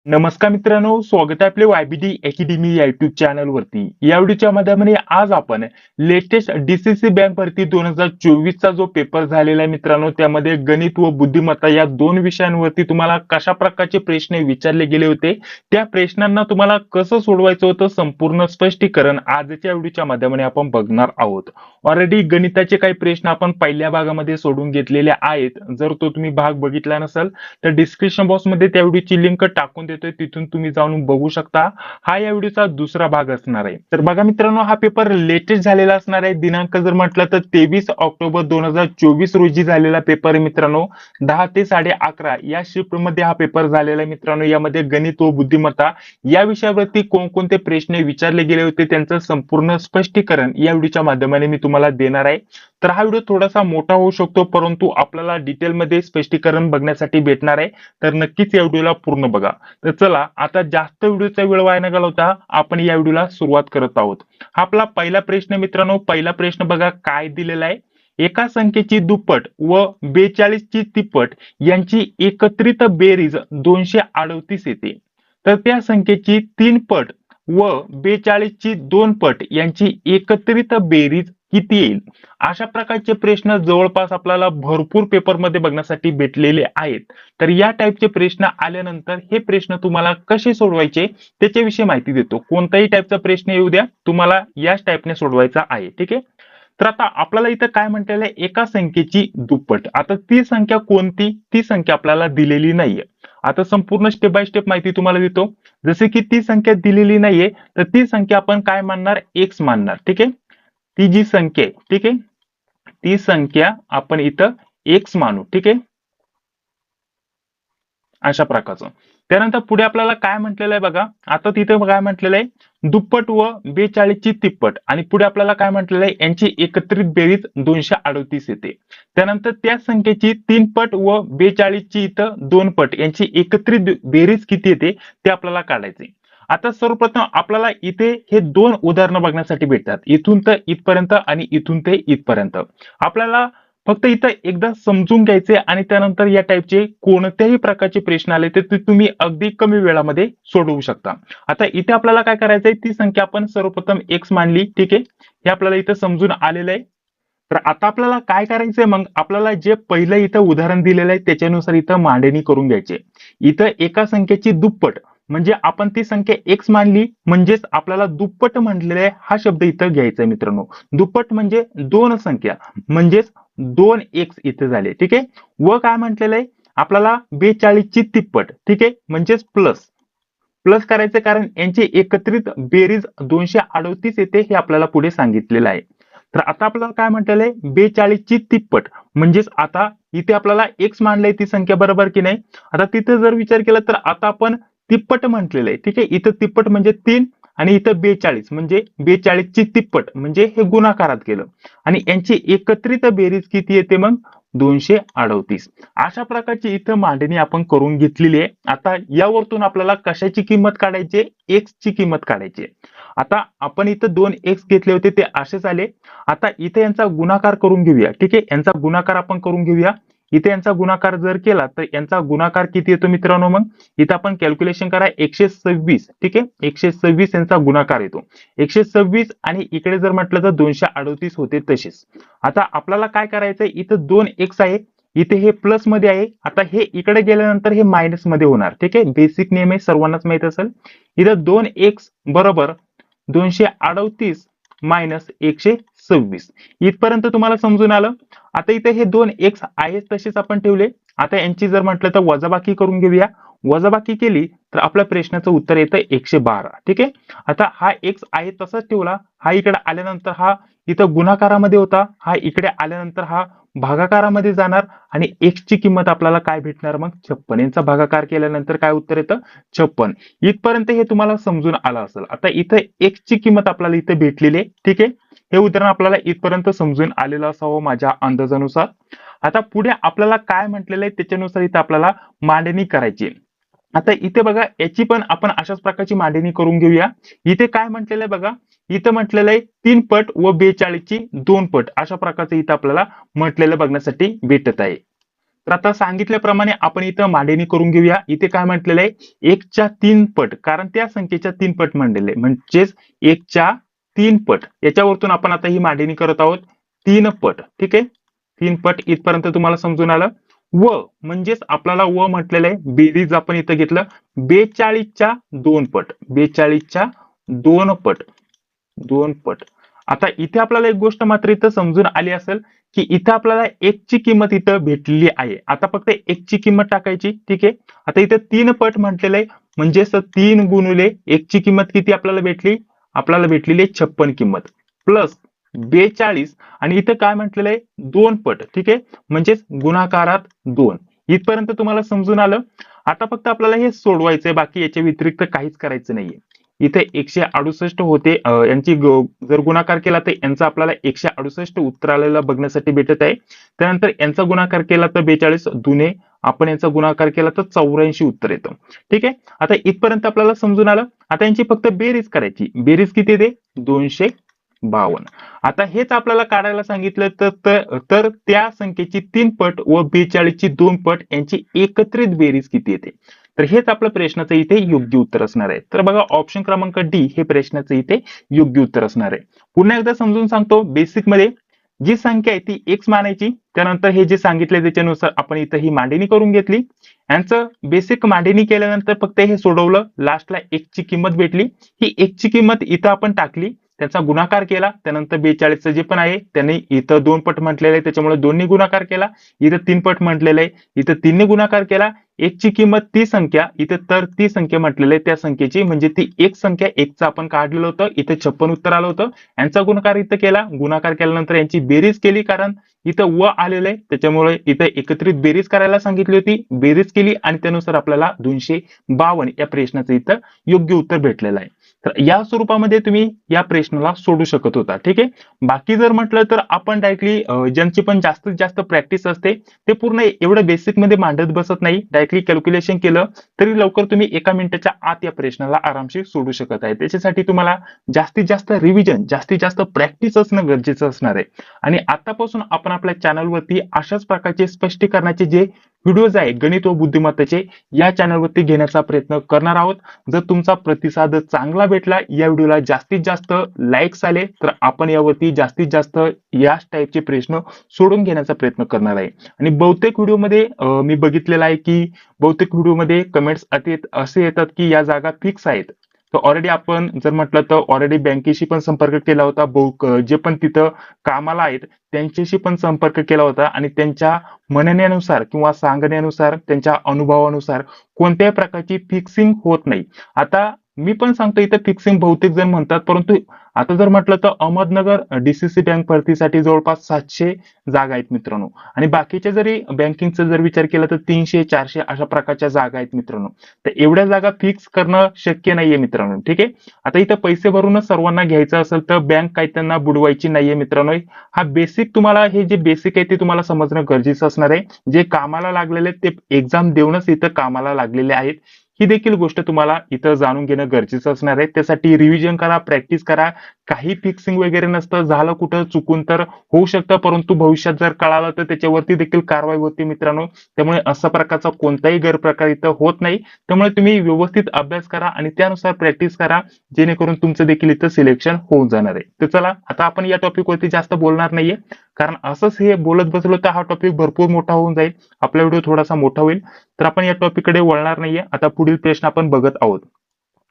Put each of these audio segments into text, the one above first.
नमस्कार मित्रांनो, स्वागत आहे आपले YBD अकॅडमी या युट्यूब चॅनल वरती. या व्हिडिओच्या माध्यमाने आज आपण लेटेस्ट DCC बँक भरती 2024 चा जो पेपर झालेला आहे मित्रांनो, त्यामध्ये गणित व बुद्धिमत्ता या दोन विषयांवरती तुम्हाला कशा प्रकारचे प्रश्न विचारले गेले होते, त्या प्रश्नांना तुम्हाला कसं सोडवायचं होतं, संपूर्ण स्पष्टीकरण आजच्या व्हिडिओच्या माध्यमाने आपण बघणार आहोत. ऑलरेडी गणिताचे काही प्रश्न आपण पहिल्या भागामध्ये सोडून घेतलेले आहेत. जर तो तुम्ही भाग बघितला नसेल तर डिस्क्रिप्शन बॉक्स मध्ये त्या व्हिडिओची लिंक टाकून देतोय, तिथून तुम्ही जाऊन बघू शकता. हा या व्हिडिओचा दुसरा भाग असणार आहे. तर बघा मित्रांनो, हा पेपर लेटेस्ट झालेला असणार आहे. दिनांक जर म्हटलं तर 23 ऑक्टोबर 2024 रोजी झालेला पेपर आहे मित्रांनो. 10 ते 11:30 या शिफ्ट मध्ये हा पेपर झालेला आहे मित्रांनो. यामध्ये गणित व बुद्धिमत्ता या विषयावरती कोणकोणते प्रश्न विचारले गेले होते त्यांचं संपूर्ण स्पष्टीकरण या व्हिडिओच्या माध्यमाने मी तुम्हाला देणार आहे. तर हा व्हिडिओ थोडासा मोठा होऊ शकतो, परंतु आपल्याला डिटेलमध्ये स्पष्टीकरण बघण्यासाठी भेटणार आहे. तर नक्कीच या व्हिडिओला पूर्ण बघा. तर चला आता जास्त व्हिडिओचा वेळ वाया न घालवता आपण या व्हिडिओला सुरुवात करत आहोत. हा आपला पहिला प्रश्न मित्रांनो. पहिला प्रश्न बघा काय दिलेला आहे. एका संख्येची दुप्पट व 42 ची तिप्पट यांची एकत्रित बेरीज 238 येते. तर त्या संख्येची 3 पट व 42 ची 2 पट यांची एकत्रित बेरीज किती येईल? अशा प्रकारचे प्रश्न जवळपास आपल्याला भरपूर पेपरमध्ये बघण्यासाठी भेटलेले आहेत. तर या टाईपचे प्रश्न आल्यानंतर हे प्रश्न तुम्हाला कसे सोडवायचे त्याच्याविषयी माहिती देतो. कोणताही टाईपचा प्रश्न येऊ द्या, तुम्हाला याच टाईपने सोडवायचा आहे. ठीक आहे. तर आता आपल्याला इथं काय म्हटलेलं आहे, एका संख्येची दुप्पट. आता ती संख्या कोणती, ती संख्या आपल्याला दिलेली नाहीये. आता संपूर्ण स्टेप बाय स्टेप माहिती तुम्हाला देतो. जसे की ती संख्या दिलेली नाहीये, तर ती संख्या आपण काय मानणार, एक्स मानणार. ठीक आहे. ती जी संख्या आहे, ठीक आहे, ती संख्या आपण इथं एक्स मानू. ठीक आहे, अशा प्रकारचं. त्यानंतर पुढे आपल्याला काय म्हटलेलं आहे बघा. आता तिथे काय म्हटलेलं आहे, दुप्पट व 42 ची तिप्पट, आणि पुढे आपल्याला काय म्हटलेलं आहे, यांची एकत्रित बेरीज 238 येते. त्यानंतर त्या संख्येची 3 पट व 42 ची इथं 2 पट यांची एकत्रित बेरीज किती येते ते आपल्याला काढायचे. आता सर्वप्रथम आपल्याला इथे हे दोन उदाहरणं बघण्यासाठी भेटतात, इथून तर इथपर्यंत आणि इथून ते इथपर्यंत. आपल्याला फक्त इथं एकदा समजून घ्यायचे आणि त्यानंतर या टाईपचे कोणत्याही प्रकारचे प्रश्न आले तर ते तुम्ही अगदी कमी वेळामध्ये सोडवू शकता. आता इथे आपल्याला काय करायचंय, ती संख्या आपण सर्वप्रथम एक्स मानली. ठीक आहे, हे आपल्याला इथं समजून आलेलं आहे. तर आता आपल्याला काय करायचंय, मग आपल्याला जे पहिलं इथं उदाहरण दिलेलं आहे त्याच्यानुसार इथं मांडणी करून घ्यायची. इथं एका संख्येची दुप्पट म्हणजे आपण ती संख्या एक्स मानली, म्हणजेच आपल्याला दुप्पट म्हटलेलं आहे हा शब्द इथं घ्यायचा आहे मित्रांनो. दुप्पट म्हणजे दोन संख्या, म्हणजेच 2 एक्स इथे झाले. ठीक आहे. व काय म्हटलेलं आहे आपल्याला 42 ची तिप्पट. ठीक आहे, म्हणजेच प्लस प्लस करायचं, कारण यांची एकत्रित बेरीज 238 येते हे आपल्याला पुढे सांगितलेलं आहे. तर आता आपल्याला काय म्हटलेलं आहे, 42 ची तिप्पट, म्हणजेच आता इथे आपल्याला एक्स मानलंय ती संख्या, बरोबर की नाही. आता तिथे जर विचार केला तर आता आपण तिप्पट म्हटलेलं आहे. ठीक आहे, इथं तिप्पट म्हणजे 3 आणि इथं 42 म्हणजे 42 ची तिप्पट, म्हणजे हे गुणाकारात केलं आणि यांची एकत्रित बेरीज किती येते मग, 238. अशा प्रकारची इथं मांडणी आपण करून घेतलेली आहे. आता यावरतून आपल्याला कशाची किंमत काढायची, एक्स ची किंमत काढायची. आता आपण इथं 2 एक्स घेतले होते ते असेच आले. आता इथे यांचा गुणाकार करून घेऊया. ठीक आहे, यांचा गुणाकार आपण करून घेऊया. इथे यांचा गुणाकार जर केला तर यांचा गुणाकार किती येतो मित्रांनो, मग इथं आपण कॅल्क्युलेशन करा, 126. ठीक आहे, 126 यांचा गुणाकार येतो. 126 आणि इकडे जर म्हटलं तर 238 होते तसेच. आता आपल्याला काय करायचंय, इथं 2 एक्स आहे, इथे हे प्लस मध्ये आहे. आता हे इकडे गेल्यानंतर हे मायनस मध्ये होणार. ठीक आहे, बेसिक नियम आहे, सर्वांनाच माहित असेल. इथं 2 एक्स बरोबर 238 मायनस 126. इथपर्यंत तुम्हाला समजून आलं. आता इथे हे 2 एक्स आहेत तसेच आपण ठेवले. आता यांची जर म्हटलं तर वजाबाकी करून घेऊया. वजाबाकी केली तर आपल्या प्रश्नाचं उत्तर येतं 112. ठीक आहे. आता हा एक्स आहे तसाच ठेवला, हा इकडे आल्यानंतर हा इथं गुणाकारामध्ये होता, हा इकडे आल्यानंतर हा भागाकारामध्ये जाणार आणि एक्स ची किंमत आपल्याला काय भेटणार मग, 56. यांचा भागाकार केल्यानंतर काय उत्तर येतं, 56. इथपर्यंत हे तुम्हाला समजून आलं असेल. आता इथं एक्स ची किंमत आपल्याला इथे भेटलेली आहे. ठीक आहे, हे उदाहरण आपल्याला इथपर्यंत समजून आलेलं असावं माझ्या अंदाजानुसार. आता पुढे आपल्याला काय म्हटलेलं आहे त्याच्यानुसार इथे आपल्याला मांडणी करायची. आता इथे बघा, याची पण आपण अशाच प्रकारची मांडणी करून घेऊया. इथे काय म्हटलेलं आहे बघा, इथं म्हटलेलं आहे 3 पट व 42 ची 2 पट, अशा प्रकारचं इथं आपल्याला म्हटलेलं बघण्यासाठी भेटत आहे. तर आता सांगितल्याप्रमाणे आपण इथं मांडणी करून घेऊया. इथे काय म्हटलेलं आहे, 1च्या 3 पट, कारण त्या संख्येच्या 3 पट म्हणलेले म्हणजेच 1च्या 3 पट. याच्यावरतून आपण आता ही मांडणी करत आहोत 3 पट. ठीक आहे, 3 पट इथपर्यंत तुम्हाला समजून आलं. व म्हणजेच आपल्याला व म्हटलेलं आहे, बेरीज आपण इथं घेतलं 42च्या 2 पट, 42च्या 2 पट, 2 पट. आता इथे आपल्याला एक गोष्ट मात्र इथं समजून आली असेल, की इथं आपल्याला एकची किंमत इथं भेटलेली आहे. आता फक्त एकची किंमत टाकायची. ठीक आहे, आता इथं 3 पट म्हटलेलं आहे, म्हणजेच 3 गुणिले एकची किंमत किती आपल्याला भेटली, आपल्याला भेटलेली आहे 56 किंमत, प्लस 42 आणि इथं काय म्हटलेलं आहे 2 पट. ठीक आहे, म्हणजेच गुणाकारात 2. इथपर्यंत तुम्हाला समजून आलं. आता फक्त आपल्याला हे सोडवायचंय, बाकी याच्या व्यतिरिक्त काहीच करायचं नाहीये. इथे 168 होते, यांची जर गुणाकार केला तर यांचा आपल्याला 168 उत्तर आलेलं बघण्यासाठी भेटत आहे. त्यानंतर यांचा गुणाकार केला तर 42 दुने आपण यांचा गुणाकार केला तर 84 उत्तर येतं. ठीक आहे, आता इथपर्यंत आपल्याला समजून आलं. आता यांची फक्त बेरीज करायची. बेरीज किती येते 252. आता हेच आपल्याला काढायला सांगितलं तर त्या संख्येची 3 पट व 42 ची 2 पट यांची एकत्रित बेरीज किती येते. तर हेच आपल्या प्रश्नाचं इथे योग्य उत्तर असणार आहे. तर बघा ऑप्शन क्रमांक डी हे प्रश्नाचं इथे योग्य उत्तर असणार आहे. पुन्हा एकदा समजून सांगतो, बेसिक मध्ये जी संख्या आहे ती एक्स मानायची. त्यानंतर हे जे सांगितले त्याच्यानुसार आपण इथं ही मांडणी करून घेतली. यांचं बेसिक मांडणी केल्यानंतर फक्त हे सोडवलं, लास्टला एकची किंमत भेटली. ही एकची किंमत इथं आपण टाकली, त्याचा गुणाकार केला. त्यानंतर 42 जे पण आहे त्यांनी इथं 2 पट म्हटलेलं आहे, त्याच्यामुळे 2 गुणाकार केला. इथं 3 पट म्हटलेलं आहे, इथं 3 गुणाकार केला. एकची किंमत ती संख्या, इथे तर ती संख्या म्हटलेली आहे त्या संख्येची, म्हणजे ती एक संख्या एकचं आपण काढलेलं होतं. इथे 56 उत्तर आलं होतं. यांचा गुणाकार इथं केला, गुणाकार केल्यानंतर यांची बेरीज केली, कारण इथं व आलेलं आहे त्याच्यामुळे इथं एकत्रित बेरीज करायला सांगितली होती. बेरीज केली आणि त्यानुसार आपल्याला 252 या प्रश्नाचं इथं योग्य उत्तर भेटलेलं आहे. तर या स्वरूपामध्ये तुम्ही या प्रश्नाला सोडू शकत होता. ठीक आहे, बाकी जर म्हटलं तर आपण डायरेक्टली ज्यांची पण जास्तीत जास्त प्रॅक्टिस असते ते पूर्ण एवढं बेसिक मध्ये मांडत बसत नाही. डायरेक्टली कॅल्क्युलेशन केलं तरी लवकर तुम्ही 1 मिनिटाच्या आत या प्रश्नाला आरामशीर सोडू शकत आहे. त्याच्यासाठी तुम्हाला जास्तीत जास्त रिव्हिजन, जास्तीत जास्त प्रॅक्टिस असणं गरजेचं असणार आहे. आणि आतापासून आपण आपल्या चॅनलवरती अशाच प्रकारचे स्पष्टीकरणाचे जे व्हिडिओज आहे गणित व बुद्धिमत्तेचे, या चॅनलवरती घेण्याचा प्रयत्न करणार आहोत. जर तुमचा प्रतिसाद चांगला भेटला, या व्हिडिओला जास्तीत जास्त लाईक्स आले, तर आपण यावरती जास्तीत जास्त याच टाईपचे प्रश्न सोडून घेण्याचा प्रयत्न करणार आहे. आणि बहुतेक व्हिडिओमध्ये मी बघितलेलं आहे की बहुतेक व्हिडिओमध्ये कमेंट्स असे येतात की या जागा फिक्स आहेत. तर ऑलरेडी आपण जर म्हटलं तर ऑलरेडी बँकेशी पण संपर्क केला होता, जे पण तिथं कामाला आहेत त्यांच्याशी पण संपर्क केला होता आणि त्यांच्या म्हणण्यानुसार किंवा सांगण्यानुसार, त्यांच्या अनुभवानुसार कोणत्याही प्रकारची फिक्सिंग होत नाही. आता मी पण सांगतो इथं फिक्सिंग बहुतेक जण म्हणतात, परंतु आता जर म्हटलं तर अहमदनगर डीसीसी बँक भरतीसाठी जवळपास 700 जागा आहेत मित्रांनो. आणि बाकीच्या जरी बँकिंगचा जर विचार केला तर 300-400 अशा प्रकारच्या जागा आहेत मित्रांनो. तर एवढ्या जागा फिक्स करणं शक्य नाहीये मित्रांनो. ठीक आहे, आता इथं पैसे भरूनच सर्वांना घ्यायचं असेल तर बँक काही त्यांना बुडवायची नाहीये मित्रांनो. हा बेसिक तुम्हाला, हे जे बेसिक आहे ते तुम्हाला समजणं गरजेचं असणार आहे. जे कामाला लागलेले ते एक्झाम देऊनच इथं कामाला लागलेले आहेत, ही देखील गोष्ट तुम्हाला इथं जाणून घेणं गरजेचं असणार आहे. त्यासाठी रिव्हिजन करा, प्रॅक्टिस करा. काही फिक्सिंग वगैरे नसतं, झालं कुठं चुकून तर होऊ शकतं, परंतु भविष्यात जर कळालं तर त्याच्यावरती देखील कारवाई होते मित्रांनो. त्यामुळे अशा प्रकारचा कोणताही गैरप्रकार इथं होत नाही. त्यामुळे तुम्ही व्यवस्थित अभ्यास करा आणि त्यानुसार प्रॅक्टिस करा, जेणेकरून तुमचं देखील इथं सिलेक्शन होऊन जाणार आहे. तर चला, आता आपण या टॉपिकवरती जास्त बोलणार नाहीये, कारण असंच हे बोलत बसलो तर हा टॉपिक भरपूर मोठा होऊन जाईल, आपला व्हिडिओ थोडासा मोठा होईल. तर आपण या टॉपिककडे वळणार नाहीये. आता पुढील प्रश्न आपण बघत आहोत.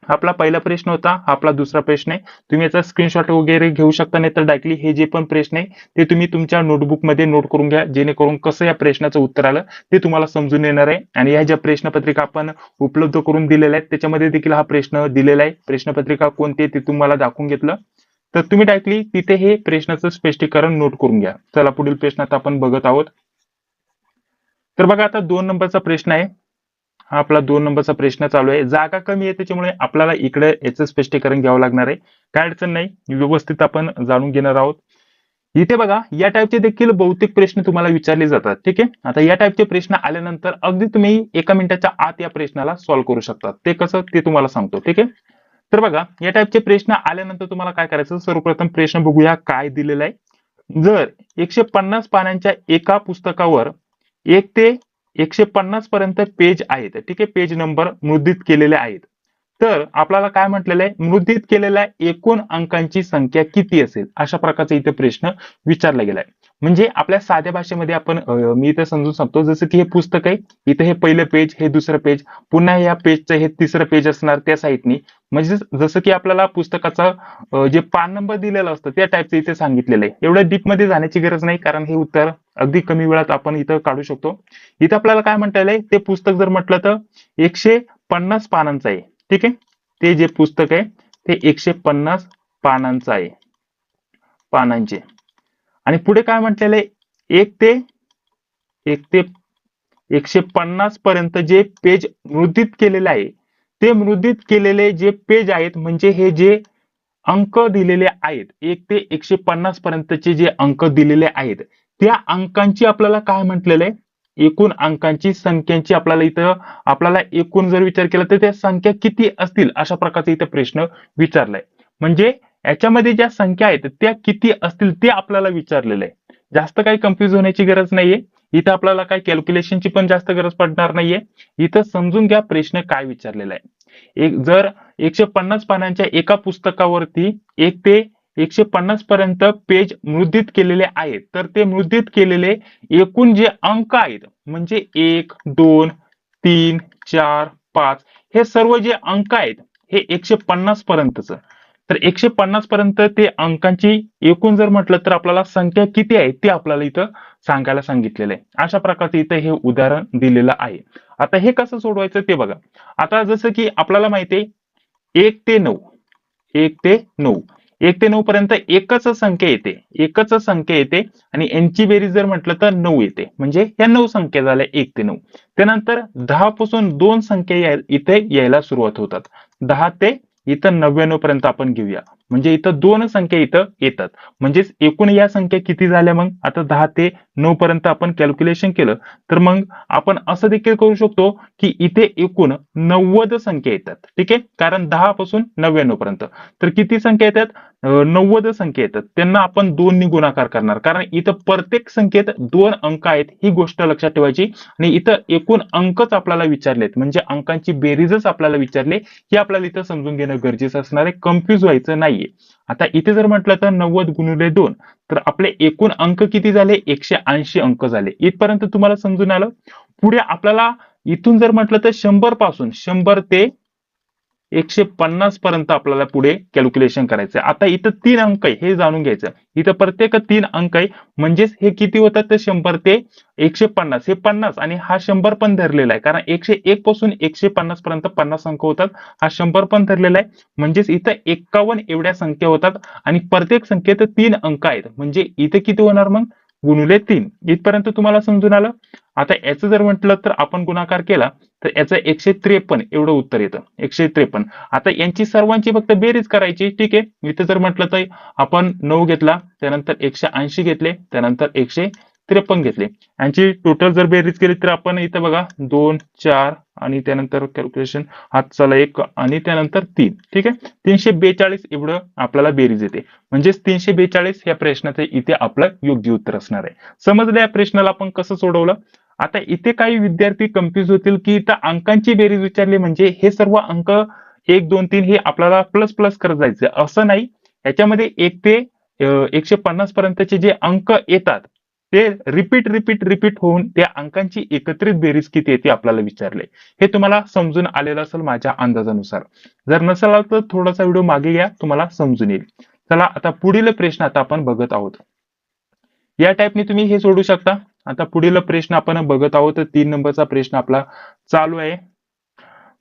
आपला पहिला प्रश्न होता, हा आपला दुसरा प्रश्न आहे. तुम्ही याचा स्क्रीनशॉट वगैरे घेऊ शकता, नाही तर डायरेक्टली हे जे पण प्रश्न आहे ते तुम्ही तुमच्या नोटबुक मध्ये नोट करून घ्या, जेणेकरून कसं या प्रश्नाचं उत्तर आलं ते तुम्हाला समजून येणार आहे. आणि या ज्या प्रश्नपत्रिका आपण उपलब्ध करून दिलेल्या आहेत त्याच्यामध्ये देखील हा प्रश्न दिलेला आहे. प्रश्नपत्रिका कोणती आहे ते तुम्हाला दाखवून घेतलं, तर तुम्ही डायरेक्टली तिथे हे प्रश्नाचं स्पष्टीकरण नोट करून घ्या. चला, पुढील प्रश्न आता आपण बघत आहोत. तर बघा, आता 2 नंबरचा प्रश्न आहे. हा आपला 2 नंबरचा प्रश्न चालू आहे. जागा कमी आहे त्याच्यामुळे आपल्याला इकडे याचं स्पष्टीकरण घ्यावं लागणार आहे. काय अडचण नाही, व्यवस्थित आपण जाणून घेणार आहोत. इथे बघा, या टाईपचे देखील बहुतेक प्रश्न तुम्हाला विचारले जातात. ठीक आहे, आता या टाईपचे प्रश्न आल्यानंतर अगदी तुम्ही 1 मिनिटाच्या आत या प्रश्नाला सॉल्व्ह करू शकता. ते कसं ते तुम्हाला सांगतो. ठीक आहे, तर बघा, या टाईपचे प्रश्न आल्यानंतर तुम्हाला काय करायचं, सर्वप्रथम प्रश्न बघूया काय दिलेला आहे. जर 150 पानांच्या एका पुस्तकावर 1 ते 150 पर्यंत पेज आहेत. ठीक आहे, पेज नंबर मुद्रित केलेले आहेत. तर आपल्याला काय म्हटलेलं आहे, मुद्रित केलेल्या एकूण अंकांची संख्या किती असेल, अशा प्रकारचा इथे प्रश्न विचारला गेलाय. म्हणजे आपल्या साध्या भाषेमध्ये आपण मी इथे समजून सांगतो, जसं की हे पुस्तक आहे, इथे हे पहिलं पेज, हे दुसरं पेज, पुन्हा या पेजचं हे तिसरं पेज असणार त्या साईडनी. म्हणजे जसं की आपल्याला पुस्तकाचा जे पान नंबर दिलेला असतं त्या टाईपचं इथे सांगितलेलं आहे. एवढ्या डीप मध्ये जाण्याची गरज नाही, कारण हे उत्तर अगदी कमी वेळात आपण इथं काढू शकतो. इथं आपल्याला काय म्हणता येईल, ते पुस्तक जर म्हटलं तर 150 पानांचं आहे. ठीक आहे, ते जे पुस्तक आहे ते 150 पानांचं आहे, पानांचे. आणि पुढे काय म्हटलेलं आहे, 1 ते 150 पर्यंत जे पेज मुद्रित केलेले आहे, ते मुद्रित केलेले जे पेज आहेत, म्हणजे हे जे अंक दिलेले आहेत, 1 ते 150 पर्यंतचे जे अंक दिलेले आहेत, त्या अंकांची आपल्याला काय म्हटलेलं आहे, एकूण अंकांची संख्यांची आपल्याला इथं आपल्याला एकूण जर विचार केला तर त्या संख्या किती असतील, अशा प्रकारचा इथं प्रश्न विचारलाय. म्हणजे याच्यामध्ये ज्या संख्या आहेत त्या किती असतील ते आपल्याला विचारलेलं आहे. जास्त काही कन्फ्युज होण्याची गरज नाहीये. इथं आपल्याला काय कॅल्क्युलेशनची पण जास्त गरज पडणार नाहीये. इथं समजून घ्या प्रश्न काय विचारलेला आहे. जर 150 पानांच्या एका पुस्तकावरती 1 ते 150 पर्यंत पेज मुद्रित केलेले आहेत, तर ते मुद्रित केलेले एकूण जे अंक आहेत, म्हणजे 1, 2, 3, 4, 5, हे सर्व जे अंक आहेत हे 150 पर्यंतच. तर 150 पर्यंत ते अंकांची एकूण जर म्हटलं तर आपल्याला संख्या किती आहे ते आपल्याला इथं सांगायला सांगितलेलं आहे. अशा प्रकारचे इथं हे उदाहरण दिलेलं आहे. आता हे कसं सोडवायचं ते बघा. आता जसं की आपल्याला माहिती आहे 1 ते 9, 1 ते 9, 1 ते 9 पर्यंत एकच संख्या येते, एकच संख्या येते, आणि यांची बेरीज जर म्हटलं तर 9 येते. म्हणजे या 9 संख्या झाल्या 1 ते 9. त्यानंतर 10 पासून 2 संख्या इथे यायला सुरुवात होतात. 10 ते इथं 99 पर्यंत आपण घेऊया, म्हणजे इथं 2 संख्या इथं येतात. म्हणजेच एकूण या संख्या किती झाल्या, मग आता 10 ते 9 पर्यंत आपण कॅल्क्युलेशन केलं तर मग आपण असं देखील करू शकतो की इथे एकूण 90 संख्या येतात. ठीक आहे, कारण 10 पासून 99 पर्यंत तर किती संख्या येतात, 90 संख्या येतात. त्यांना आपण 2 ने गुणाकार करणार, कारण इथं प्रत्येक संख्येत 2 अंक आहेत, ही गोष्ट लक्षात ठेवायची. आणि इथं एकूण अंकच आपल्याला विचारलेत, म्हणजे अंकांची बेरीजच आपल्याला विचारले, हे आपल्याला इथं समजून घेणं गरजेचं असणार आहे. कन्फ्युज व्हायचं नाहीये. आता इथे जर म्हटलं तर 90 गुणिले 2, तर आपले एकूण अंक किती झाले, 180 अंक झाले. इथपर्यंत तुम्हाला समजून आलं. पुढे आपल्याला इथून जर म्हटलं तर 100 पासून 100 ते 150 पर्यंत आपल्याला पुढे कॅल्क्युलेशन करायचं. आता इथं 3 अंक आहे हे जाणून घ्यायचं. इथं प्रत्येक 3 अंक आहे, म्हणजेच हे किती होतात, तर 100 ते 150, हे 50 आणि हा 100 पण धरलेला आहे, कारण 101 पासून 150 पर्यंत 50 अंक होतात. हा 100 पण धरलेला आहे, म्हणजेच इथं 51 एवढ्या संख्या होतात. आणि प्रत्येक संख्येत 3 अंक आहेत, म्हणजे इथे किती होणार मग, गुणिले 3. इथपर्यंत तुम्हाला समजून आलं. आता याचं जर म्हटलं तर आपण गुणाकार केला तर याचं 153 एवढं उत्तर येतं, 153. आता यांची सर्वांची फक्त बेरीज करायची. ठीक आहे, इथं जर म्हटलं तर आपण 9 घेतला, त्यानंतर 180 घेतले, त्यानंतर 153 घेतले. यांची टोटल जर बेरीज केली तर आपण इथं बघा 2, 4 आणि त्यानंतर कॅल्क्युलेशन हात चला 1 आणि त्यानंतर 3. ठीक आहे, 342 एवढं आपल्याला बेरीज येते. म्हणजेच 342 या प्रश्नाचं इथे आपलं योग्य उत्तर असणार आहे. समजलं या प्रश्नाला आपण कसं सोडवलं. आता इथे काही विद्यार्थी कन्फ्युज होतील की इथं अंकांची बेरीज विचारली, म्हणजे हे सर्व अंक 1, 2, 3 हे आपल्याला प्लस प्लस करत जायचं, असं नाही. याच्यामध्ये 1 ते 150 पर्यंतचे जे अंक येतात ते रिपीट होऊन त्या अंकांची एकत्रित बेरीज किती येते आपल्याला विचारले. हे तुम्हाला समजून आलेलं असेल माझ्या अंदाजानुसार. जर नसेल आलं तर थोडासा व्हिडिओ मागे घ्या, तुम्हाला समजून येईल. चला आता पुढील प्रश्न आता आपण बघत आहोत. या टाईपने तुम्ही हे सोडू शकता. आता पुढील प्रश्न आपण बघत आहोत. 3 नंबरचा प्रश्न आपला चालू आहे.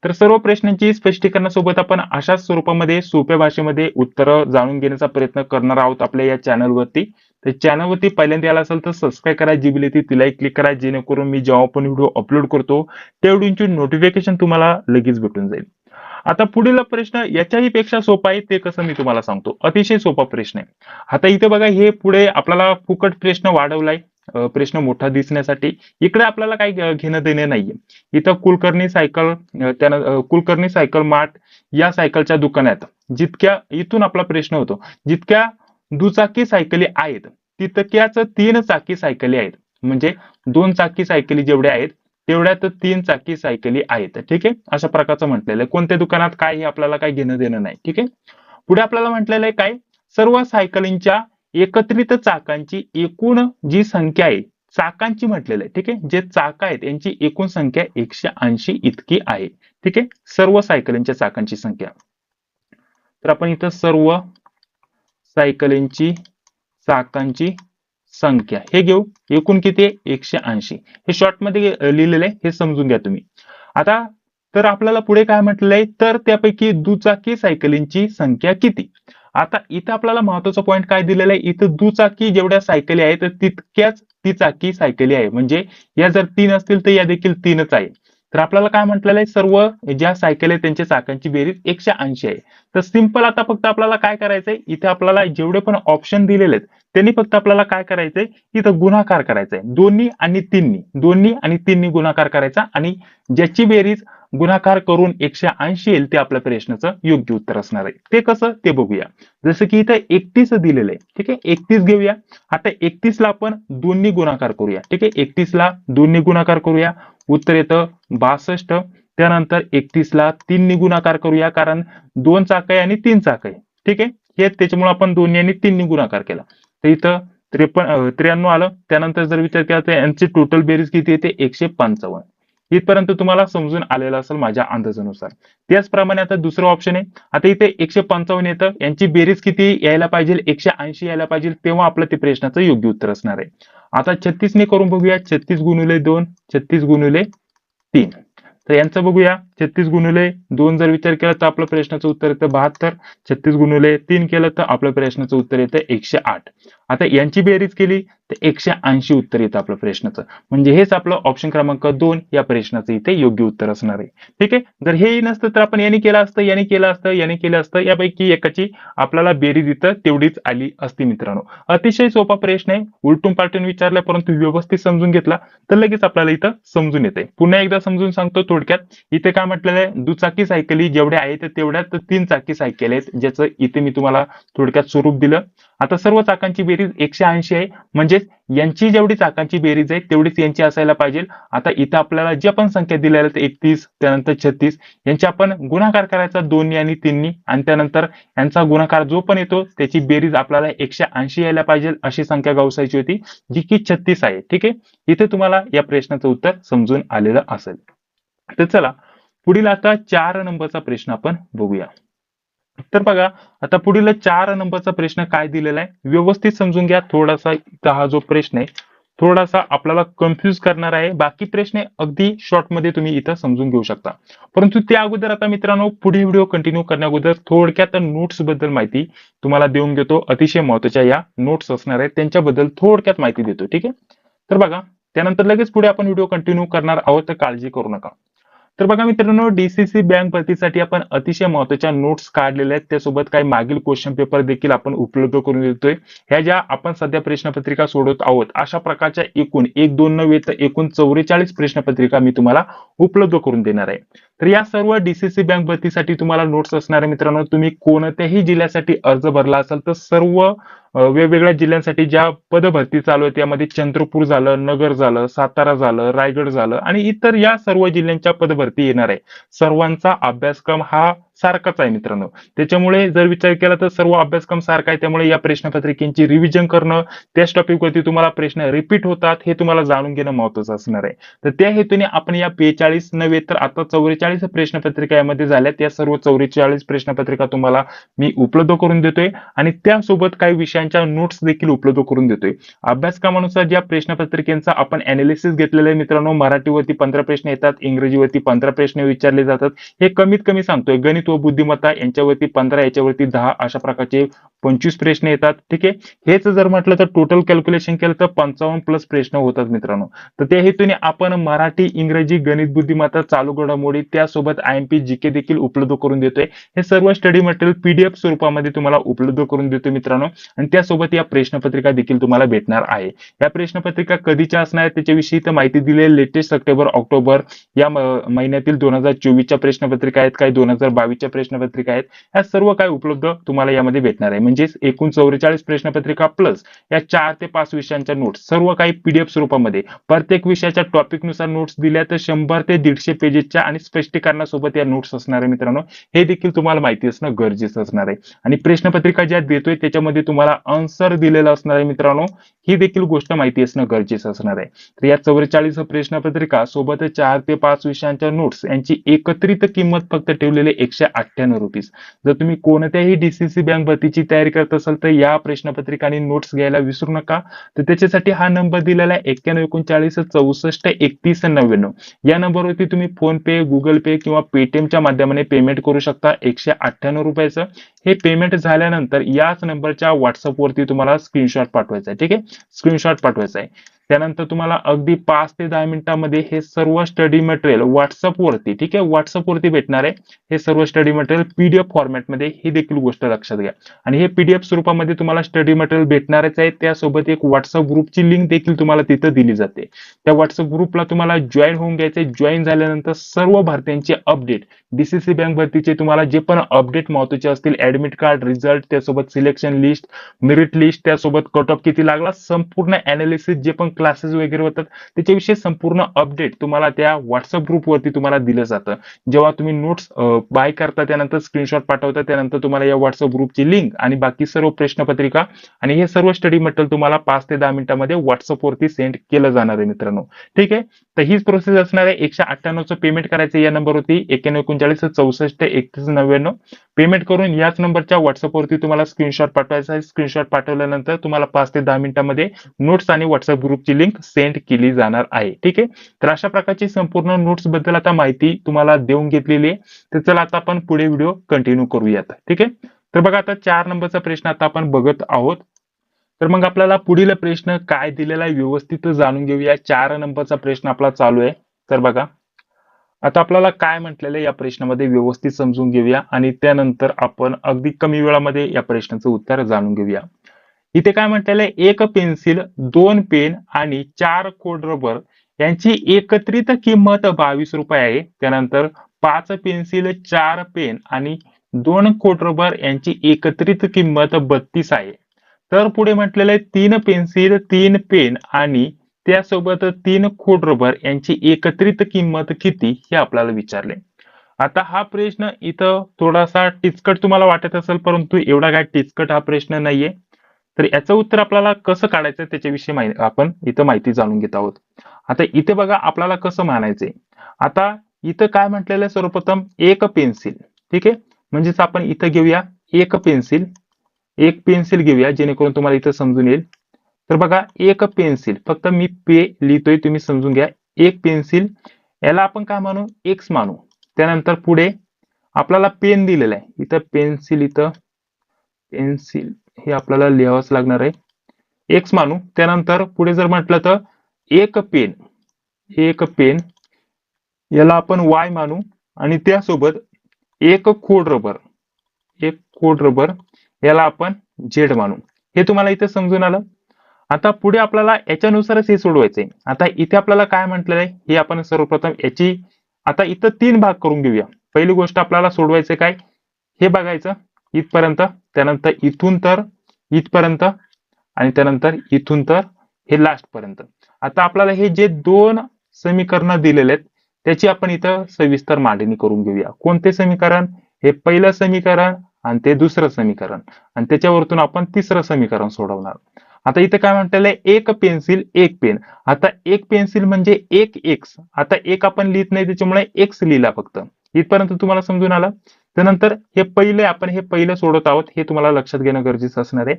तर सर्व प्रश्नांची स्पष्टीकरणासोबत आपण अशाच स्वरूपामध्ये सोप्या भाषेमध्ये उत्तरं जाणून घेण्याचा प्रयत्न करणार आहोत आपल्या या चॅनलवरती. तर चॅनलवरती पहिल्यांदा आला असेल तर सबस्क्राईब करा, जी बेल येते तिलाही क्लिक करा, जेणेकरून मी जेव्हा पण व्हिडिओ अपलोड करतो त्या व्हिडिओची नोटिफिकेशन तुम्हाला लगेच भेटून जाईल. आता पुढील प्रश्न याच्याही पेक्षा सोपा आहे, ते कसं मी तुम्हाला सांगतो. अतिशय सोपा प्रश्न आहे. आता इथे बघा, हे पुढे आपल्याला फुकट प्रश्न वाढवलाय, प्रश्न मोठा दिसण्यासाठी. इकडे आपल्याला काही घेणं देणं नाहीये. इथं कुलकर्णी सायकल, त्यानं कुलकर्णी सायकल मार्ट या सायकलच्या दुकानात जितक्या, इथून आपला प्रश्न होतो, जितक्या दुचाकी सायकली आहेत तितक्याच 3 चाकी सायकली आहेत. म्हणजे 2 चाकी सायकली जेवढ्या आहेत तेवढ्यात 3 चाकी सायकली आहेत. ठीक आहे, अशा प्रकारचं म्हटलेलं आहे. कोणत्या दुकानात काय हे आपल्याला काही घेणं देणं नाही. ठीक आहे, पुढे आपल्याला म्हटलेलं आहे काय, सर्व सायकलींच्या एकत्रित चाकांची एकूण जी संख्या आहे, चाकांची म्हटलेलं आहे. ठीक आहे, जे चाक आहेत यांची एकूण संख्या 180 इतकी आहे. ठीक आहे, सर्व सायकलींच्या चाकांची संख्या. तर आपण इथं सर्व सायकलींची चाकांची संख्या हे घेऊ. एकूण किती आहे 180. हे शॉर्ट मध्ये लिहिलेलं आहे, हे समजून घ्या तुम्ही. आता तर आपल्याला पुढे काय म्हटलेलं आहे, तर त्यापैकी दुचाकी सायकलींची संख्या किती. आता इथं आपल्याला महत्वाचा पॉईंट काय दिलेला आहे, इथं दुचाकी जेवढ्या सायकली आहेत तितक्याच ती चाकी सायकली आहे. म्हणजे या जर 3 असतील तर या देखील 3च आहे. तर आपल्याला काय म्हटलेलं आहे, सर्व ज्या सायकल आहेत त्यांच्या चाकांची बेरीज 180 आहे. तर सिंपल आता फक्त आपल्याला काय करायचंय, इथे आपल्याला जेवढे पण ऑप्शन दिलेले आहेत त्यांनी फक्त आपल्याला काय करायचंय, इथं गुणाकार करायचा आहे. दोन्ही आणि तिन्ही गुणाकार करायचा आणि ज्याची बेरीज गुणाकार करून 180 येईल ते आपल्या प्रश्नाचं योग्य उत्तर असणार आहे. ते कसं ते बघूया. जसं की इथं 31 दिलेलं आहे. ठीक आहे, 31 घेऊया. आता 31 ला आपण दोन्ही गुणाकार करूया. ठीक आहे, 31 ला दोन्ही गुणाकार करूया, उत्तर येतं 62. त्यानंतर 31 ला 3 गुणाकार करूया, कारण 2 चाक आहे आणि 3 चाक आहे. ठीक आहे, हे त्याच्यामुळे आपण दोन्ही आणि 3 गुणाकार केला. तर इथं 93 आलं. त्यानंतर जर विचार केला तर यांची टोटल बेरीज किती येते 155. इथपर्यंत तुम्हाला समजून आलेलं असेल माझ्या अंदाजानुसार. त्याचप्रमाणे आता दुसरं ऑप्शन आहे. आता इथे 155 येतं, यांची बेरीज किती यायला पाहिजे 180 यायला पाहिजे, तेव्हा आपलं ते प्रश्नाचं योग्य उत्तर असणार आहे. आता 36 ने करून बघूया. 36 गुणिले 2, 36 गुणिले 3. तर यांचं बघूया. 36 गुणिले 2 जर विचार केला तर आपलं प्रश्नाचं उत्तर येतं 72. 36 गुणिले 3 केलं तर आपल्या प्रश्नाचं उत्तर येतं 108. आता यांची बेरीज केली तर 180 उत्तर येतं आपल्या प्रश्नाचं. म्हणजे हेच आपलं ऑप्शन क्रमांक 2 या प्रश्नाचं इथे योग्य उत्तर असणार आहे. ठीक आहे, जर हे नसतं तर आपण याने केलं असतं, याने केलं असतं, याने केलं असतं, यापैकी एकाची आपल्याला बेरीज इथं तेवढीच आली असती मित्रांनो. अतिशय सोपा प्रश्न आहे. उलटून पालटून विचारला परंतु व्यवस्थित समजून घेतला तर लगेच आपल्याला इथं समजून येते. पुन्हा एकदा समजून सांगतो थोडक्यात. इथे काय म्हटलेलं आहे, दुचाकी सायकली जेवढ्या आहेत तेवढ्यात 3 चाकी सायकल आहेत, ज्याचं इथे मी तुम्हाला थोडक्यात स्वरूप दिलं. आता सर्व चाकांची बेरीज 180 आहे, म्हणजे यांची जेवढी चाकांची बेरीज आहे तेवढीच यांची असायला पाहिजे. आता इथं आपल्याला ज्या पण संख्या दिलेल्या आहेत 31 त्यानंतर 36 यांची आपण गुणाकार करायचा दोन्ही आणि तिन्ही, आणि त्यानंतर यांचा गुणाकार जो पण येतो त्याची बेरीज आपल्याला 180 यायला पाहिजे अशी संख्या गावसायची होती, जी की 36 आहे. ठीक आहे, इथे तुम्हाला या प्रश्नाचं उत्तर समजून आलेलं असेल. तर चला पुढील आता 4 नंबरचा प्रश्न आपण बघूया. तर बघा, आता पुढील 4 नंबरचा प्रश्न काय दिलेला आहे व्यवस्थित समजून घ्या. थोडासा हा जो प्रश्न आहे थोडासा आपल्याला कन्फ्युज करणार आहे. बाकी प्रश्न अगदी शॉर्ट मध्ये तुम्ही इथं समजून घेऊ शकता. परंतु त्या अगोदर आता मित्रांनो पुढे व्हिडिओ कंटिन्यू करण्या अगोदर थोडक्यात नोट्स बद्दल माहिती तुम्हाला देऊन घेतो. अतिशय महत्वाच्या या नोट्स असणार आहेत त्यांच्याबद्दल थोडक्यात माहिती देतो. ठीक आहे, तर बघा त्यानंतर लगेच पुढे आपण व्हिडिओ कंटिन्यू करणार आहोत, तर काळजी करू नका. तर बघा मित्रांनो, डीसीसी बँक भरतीसाठी आपण अतिशय महत्वाच्या नोट्स काढलेल्या आहेत, त्यासोबत काही मागील क्वेश्चन पेपर देखील आपण उपलब्ध करून देतोय. ह्या ज्या आपण सध्या प्रश्नपत्रिका सोडवत आहोत अशा प्रकारच्या एकूण 1-2 नव्हे तर एकूण 44 प्रश्नपत्रिका मी तुम्हाला उपलब्ध करून देणार आहे. तर या सर्व डीसीसी बँक भरतीसाठी तुम्हाला नोट्स असणार आहे मित्रांनो. तुम्ही कोणत्याही जिल्ह्यासाठी अर्ज भरला असाल तर सर्व वेगवेगळ्या जिल्ह्यांसाठी ज्या पदभरती चालू आहे त्यामध्ये चंद्रपूर झालं, नगर झालं, सातारा झालं, रायगड झालं आणि इतर या सर्व जिल्ह्यांच्या पदभरती येणार आहे. सर्वांचा अभ्यासक्रम हा सारखाच आहे मित्रांनो. त्याच्यामुळे जर विचार केला तर सर्व अभ्यासक्रम सारखा आहे. त्यामुळे या प्रश्नपत्रिकेची रिव्हिजन करणं, त्याच टॉपिक वरती तुम्हाला प्रश्न रिपीट होतात हे तुम्हाला जाणून घेणं महत्वाचं असणार आहे. तर त्या हेतूने आपण या 42 नव्हे तर आता 44 प्रश्नपत्रिका यामध्ये झाल्यात. या सर्व 44 प्रश्नपत्रिका तुम्हाला मी उपलब्ध करून देतोय आणि त्यासोबत काही विषयांच्या नोट्स देखील उपलब्ध करून देतोय. अभ्यासक्रमानुसार ज्या प्रश्नपत्रिकेचा आपण अनालिसिस घेतलेलं आहे मित्रांनो, मराठीवरती 15 प्रश्न येतात, इंग्रजीवरती 15 प्रश्न विचारले जातात. हे कमीत कमी सांगतोय. गणित व बुद्धिमत्ता यांच्यावरती 15, याच्यावरती 10 अशा प्रकारचे 25 प्रश्न येतात. ठीक आहे, हेच जर म्हटलं तर टोटल कॅल्क्युलेशन केलं तर 55 प्लस प्रश्न होतात मित्रांनो. तर त्या हेतूने आपण मराठी, इंग्रजी, गणित, बुद्धिमत्ता, चालू घडामोडी त्यासोबत आयएमपी, जीके देखील उपलब्ध करून देतोय. हे सर्व स्टडी मटेरियल पीडीएफ स्वरूपामध्ये तुम्हाला उपलब्ध करून देतोय मित्रांनो, आणि त्यासोबत या प्रश्नपत्रिका देखील तुम्हाला भेटणार आहे. या प्रश्नपत्रिका कधीच्या असणार आहेत त्याच्याविषयी तर माहिती दिली आहे. लेटेस्ट सप्टेंबर-ऑक्टोबर या महिन्यातील 2024च्या प्रश्नपत्रिका आहेत, काही 2022च्या प्रश्नपत्रिका आहेत. या सर्व काय उपलब्ध तुम्हाला यामध्ये भेटणार आहे. म्हणजेच एकूण 44 प्रश्नपत्रिका प्लस या 4 ते 5 विषयांच्या नोट्स सर्व काही पीडीएफ स्वरूपामध्ये प्रत्येक विषयाच्या टॉपिकनुसार नोट्स दिल्या तर 100 ते 150 पेजेसच्या आणि स्पष्टीकरणासोबत या नोट्स असणार आहे मित्रांनो. हे देखील तुम्हाला माहिती असणं गरजेचं असणार आहे. आणि प्रश्नपत्रिका ज्या देतोय त्याच्यामध्ये तुम्हाला आन्सर दिलेला असणार आहे मित्रांनो. ही देखील गोष्ट माहिती असणं गरजेचं असणार आहे. तर या 44 प्रश्नपत्रिका सोबत 4 ते 5 विषयांच्या नोट्स यांची एकत्रित किंमत फक्त ठेवलेली 198 रुपीज. जर तुम्ही कोणत्याही डीसीसी बँक भरतीची तयारी करत असाल तर या प्रश्नपत्रिका आणि नोट्स घ्यायला विसरू नका. तर त्याच्यासाठी हा नंबर दिलेला आहे 91 64 31 99. या नंबरवरती तुम्ही फोन पे, गुगल पे किंवा पेटीएमच्या माध्यमाने पेमेंट करू शकता 198 रुपयाचं. हे पेमेंट झाल्यानंतर याच नंबरच्या व्हॉट्सअपवरती तुम्हाला स्क्रीनशॉट पाठवायचा आहे. ठीक आहे, स्क्रीनशॉट पाठवायचा आहे. त्यानंतर तुम्हाला अगदी 5 ते 10 मिनिटांमध्ये हे सर्व स्टडी मटेरियल व्हॉट्सअपवरती, ठीक आहे, व्हॉट्सअपवरती भेटणार आहे. हे सर्व स्टडी मटेरियल पीडीएफ फॉर्मॅटमध्ये, ही देखील गोष्ट लक्षात घ्या. आणि हे पीडीएफ स्वरूपामध्ये तुम्हाला स्टडी मटेरियल भेटणारच आहे. त्यासोबत एक व्हॉट्सअप ग्रुपची लिंक देखील तुम्हाला तिथं दिली जाते. त्या व्हॉट्सअप ग्रुपला तुम्हाला जॉईन होऊन घ्यायचे. जॉईन झाल्यानंतर सर्व भरत्यांचे अपडेट, डीसीसी बँक भरतीचे तुम्हाला जे पण अपडेट महत्त्वाचे असतील, ऍडमिट कार्ड, रिझल्ट, त्यासोबत सिलेक्शन लिस्ट, मेरिट लिस्ट, त्यासोबत कट ऑफ किती लागला, संपूर्ण अनालिसिस, जे पण क्लासेस वगैरे होतात त्याच्याविषयी संपूर्ण अपडेट तुम्हाला त्या व्हॉट्सअप ग्रुपवरती तुम्हाला दिलं जातं. जेव्हा तुम्ही नोट्स बाय करता त्यानंतर स्क्रीनशॉट पाठवता त्यानंतर तुम्हाला या व्हॉट्सअप ग्रुपची लिंक आणि बाकी सर्व प्रश्नपत्रिका आणि हे सर्व स्टडी मटेरियल तुम्हाला 5 ते 10 मिनिटांमध्ये व्हॉट्सअपवरती सेंड केलं जाणार आहे मित्रांनो. ठीक आहे, तर हीच प्रोसेस असणार आहे. 198चं पेमेंट करायचं या नंबरवरती 91 64 31 99. पेमेंट करून याच नंबरच्या व्हॉट्सअपवरती तुम्हाला स्क्रीनशॉट पाठवायचा आहे. स्क्रीनशॉट पाठवल्यानंतर तुम्हाला 5 ते 10 मिनिटांमध्ये नोट्स आणि व्हॉट्सअप ग्रुपची लिंक सेंड केली जाणार आहे. ठीक आहे, तर अशा प्रकारची संपूर्ण नोट्स बद्दल आता माहिती तुम्हाला देऊन घेतलेली आहे. तर चला आता आपण पुढे व्हिडिओ कंटिन्यू करूयात. ठीक आहे, तर बघा आता 4 नंबरचा प्रश्न आता आपण बघत आहोत. तर मग आपल्याला पुढील प्रश्न काय दिलेला आहे व्यवस्थित जाणून घेऊया. 4 नंबरचा प्रश्न आपला चालू आहे. तर बघा आता आपल्याला काय म्हटलेलं आहे या प्रश्नामध्ये व्यवस्थित समजून घेऊया आणि त्यानंतर आपण अगदी कमी वेळामध्ये या प्रश्नाचं उत्तर जाणून घेऊया. इथे काय म्हटलेलं आहे, एक पेन्सिल, 2 पेन आणि 4 खोड रबर यांची एकत्रित किंमत 22 रुपये आहे. त्यानंतर 5 पेन्सिल, 4 पेन आणि 2 खोड रबर यांची एकत्रित किंमत 32 आहे. तर पुढे म्हटलेलं आहे 3 पेन्सिल, 3 पेन आणि त्यासोबत 3 खोड रबर यांची एकत्रित किंमत किती हे आपल्याला विचारले. आता हा प्रश्न इथं थोडासा टिचकट तुम्हाला वाटत असेल, परंतु एवढा काय टिचकट हा प्रश्न नाहीये. तर याचं उत्तर आपल्याला कसं काढायचं त्याच्याविषयी आपण इथं माहिती जाणून घेत आहोत. आता इथे बघा आपल्याला कसं म्हणायचंय. आता इथं काय म्हटलेलं आहे, सर्वप्रथम एक पेन्सिल, ठीक आहे, म्हणजेच आपण इथं घेऊया एक पेन्सिल, एक पेन्सिल घेऊया जेणेकरून तुम्हाला इथं समजून येईल. तर बघा एक पेन्सिल, फक्त मी पे लिहितोय तुम्ही समजून घ्या. एक पेन्सिल याला आपण काय मानू, एक्स मानू. त्यानंतर पुढे आपल्याला पेन दिलेला आहे, इथं पेन्सिल, इथं पेन्सिल हे आपल्याला लिहावंच लागणार आहे, एक्स मानू. त्यानंतर पुढे जर म्हटलं तर एक पेन, एक पेन याला आपण वाय मानू आणि त्यासोबत एक खोड रबर, एक खोड रबर याला आपण झेड मानू. हे तुम्हाला इथे समजून आलं. आता पुढे आपल्याला याच्यानुसारच हे सोडवायचंय. आता इथे आपल्याला काय म्हटलेलं आहे हे आपण सर्वप्रथम याची आता इथं 3 भाग करून घेऊया. पहिली गोष्ट आपल्याला सोडवायचं काय, हे बघायचं इथपर्यंत, त्यानंतर इथून तर इथपर्यंत आणि त्यानंतर इथून तर हे लास्ट पर्यंत. आता आपल्याला हे जे 2 समीकरण दिलेले आहेत त्याची आपण इथं सविस्तर मांडणी करून घेऊया. कोणते समीकरण, हे पहिलं समीकरण आणि ते दुसरं समीकरण आणि त्याच्यावरतून आपण तिसरं समीकरण सोडवणार. आता इथे काय म्हटलेलं आहे, एक पेन्सिल, एक पेन. आता एक पेन्सिल म्हणजे एक एक्स, आता एक आपण लिहित नाही त्याच्यामुळे एक्स लिहिला फक्त. इथपर्यंत तुम्हाला समजून आलं. त्यानंतर हे पहिले आपण हे पहिलं सोडत आहोत, हे तुम्हाला लक्षात घेणं गरजेचं असणार आहे.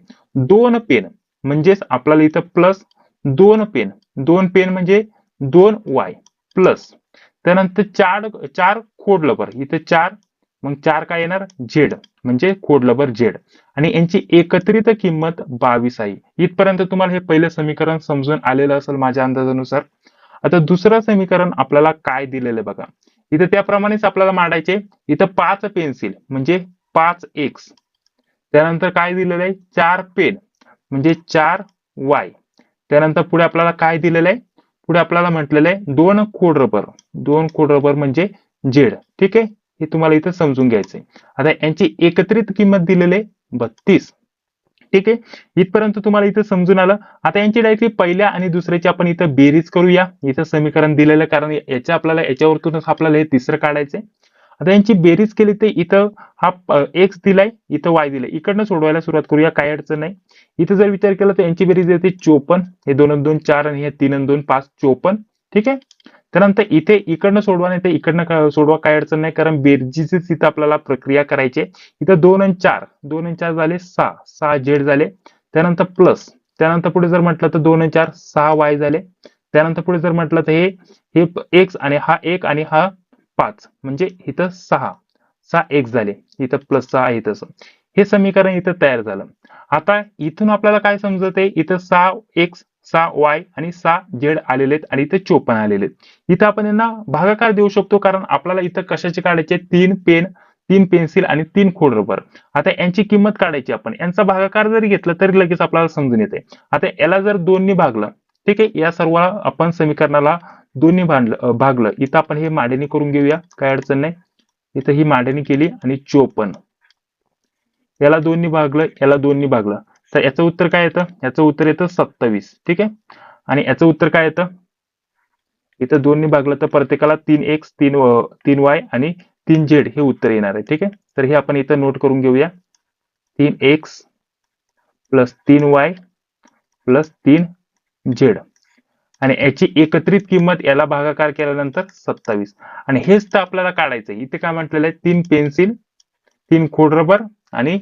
2 पेन म्हणजेच आपल्याला इथं प्लस 2 पेन, 2 पेन म्हणजे 2 वाय प्लस. त्यानंतर 4 खोड रबर, इथे 4, मग 4 काय येणार, झेड म्हणजे खोड रबर झेड आणि यांची एकत्रित किंमत 22 आहे. इथपर्यंत तुम्हाला हे पहिलं समीकरण समजून आलेलं असेल माझ्या अंदाजानुसार. आता दुसरं समीकरण आपल्याला काय दिलेलं आहे बघा, इथं त्याप्रमाणेच आपल्याला मांडायचे. इथं 5 पेन्सिल म्हणजे 5 एक्स, त्यानंतर काय दिलेलं आहे 4 पेन म्हणजे 4 वाय. त्यानंतर पुढे आपल्याला काय दिलेलं आहे, पुढे आपल्याला म्हटलेलं आहे 2 खोड रबर, 2 खोड रबर म्हणजे झेड. ठीक आहे, हे तुम्हाला इथं समजून घ्यायचंय. आता यांची एकत्रित किंमत दिलेली आहे 32. ठीक आहे, इथपर्यंत तुम्हाला इथं समजून आलं. आता यांची डायरेक्टली पहिल्या आणि दुसऱ्याची आपण इथं बेरीज करूया. इथं समीकरण दिलेलं आहे, कारण याच्या आपल्याला याच्यावरतूनच आपल्याला हे तिसरं काढायचंय. आता यांची बेरीज केली तर इथं हा एक्स दिलाय, इथं वाय दिलाय. इकडनं सोडवायला सुरुवात करूया, काही अडचण नाही. इथं जर विचार केला तर यांची बेरीज येते 54, हे 2 आणि 2 4 आणि हे 3 आणि 2 5 54. ठीक आहे. त्यानंतर इथे इकडनं सोडवा नाही तर इकडनं सोडवा, काही अडचण नाही, कारण बेरजीचीच इथं आपल्याला प्रक्रिया करायची आहे. इथं 2 आणि 4, 2 आणि 4 झाले 6, 6 झेड झाले. त्यानंतर प्लस, त्यानंतर पुढे जर म्हटलं तर 2 आणि 4 6 वाय झाले. त्यानंतर पुढे जर म्हटलं तर हे एक्स आणि हा 1 आणि हा 5, म्हणजे इथं 6 6 एक्स झाले, इथं प्लस 6 आहे तसं. हे समीकरण इथं तयार झालं. आता इथून आपल्याला काय समजत आहे, इथं 6 एक्स 6 वाय आणि 6 झेड आलेले आहेत आणि इथे 54 आलेले आहेत. इथं आपण यांना भागाकार देऊ शकतो, कारण आपल्याला इथं कशाचे काढायचे, 3 पेन 3 पेन्सिल आणि 3 खोड रबर. आता यांची किंमत काढायची आपण, यांचा भागाकार जरी घेतला तरी लगेच आपल्याला समजून येते. आता याला जर 2 ने भागलं, ठीक आहे, या सर्व आपण समीकरणाला 2 ने भागलं. इथं आपण हे मांडणी करून घेऊया, काय अडचण नाही. इथं ही मांडणी केली आणि 54, याला 2 ने भागलं, याला 2 ने भागलं, तर याचं उत्तर काय येतं, याचं उत्तर येतं 27. ठीक आहे. आणि याचं उत्तर काय येतं, इथं 2 ने भागलं तर प्रत्येकाला 3x 3y आणि 3z हे उत्तर येणार आहे. ठीक आहे. तर हे आपण इथं नोट करून घेऊया, 3x plus 3y plus 3z आणि याची एकत्रित किंमत याला भागाकार केल्यानंतर 27. आणि हेच तर आपल्याला काढायचंय. इथे काय म्हटलेलं आहे, 3 पेन्सिल 3 खोड रबर आणि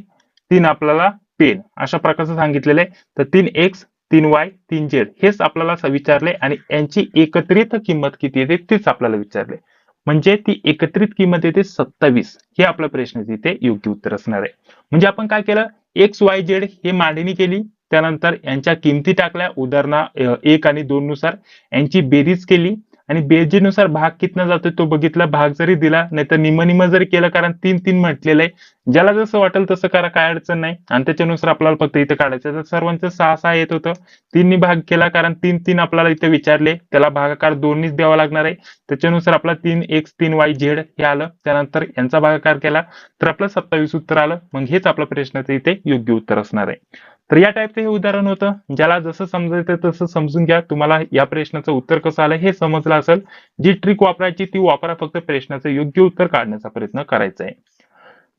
3 आपल्याला पेन, अशा प्रकारचं सांगितलेलं आहे. तर 3x 3y 3z हेच आपल्याला विचारले आणि यांची एकत्रित किंमत किती येते तेच आपल्याला विचारले. म्हणजे ती एकत्रित किंमत येते 27. हे आपला प्रश्न इथे योग्य उत्तर असणार आहे. म्हणजे आपण काय केलं, एक्स वाय झेड हे मांडणी केली, त्यानंतर यांच्या किमती टाकल्या उदाहरणा 1 आणि 2 नुसार, यांची बेरीज केली आणि बेरजेनुसार भाग कितना जातोय तो बघितला. भाग जरी दिला नाही तर निम जरी केलं, कारण 3 3 म्हटलेलं आहे. ज्याला जसं वाटेल तसं करा, काय अडचण नाही. आणि त्याच्यानुसार आपल्याला फक्त इथं काढायचं. तर सर्वांचं 6 6 येत होतं, 3 भाग केला, कारण 3 3 आपल्याला इथे विचारले, त्याला भागाकार 2 द्यावा लागणार आहे. त्याच्यानुसार आपला 3x 3y झेड हे आलं. त्यानंतर यांचा भागाकार केला तर आपलं 27 उत्तर आलं. मग हेच आपल्या प्रश्नाचं इथे योग्य उत्तर असणार आहे. तर या टाईपचं हे उदाहरण होतं. ज्याला जसं समजायचं तसं समजून घ्या. तुम्हाला या प्रश्नाचं उत्तर कसं आलं हे समजलं असेल. जी ट्रिक वापरायची ती वापरा, फक्त प्रश्नाचं योग्य उत्तर काढण्याचा प्रयत्न करायचा आहे.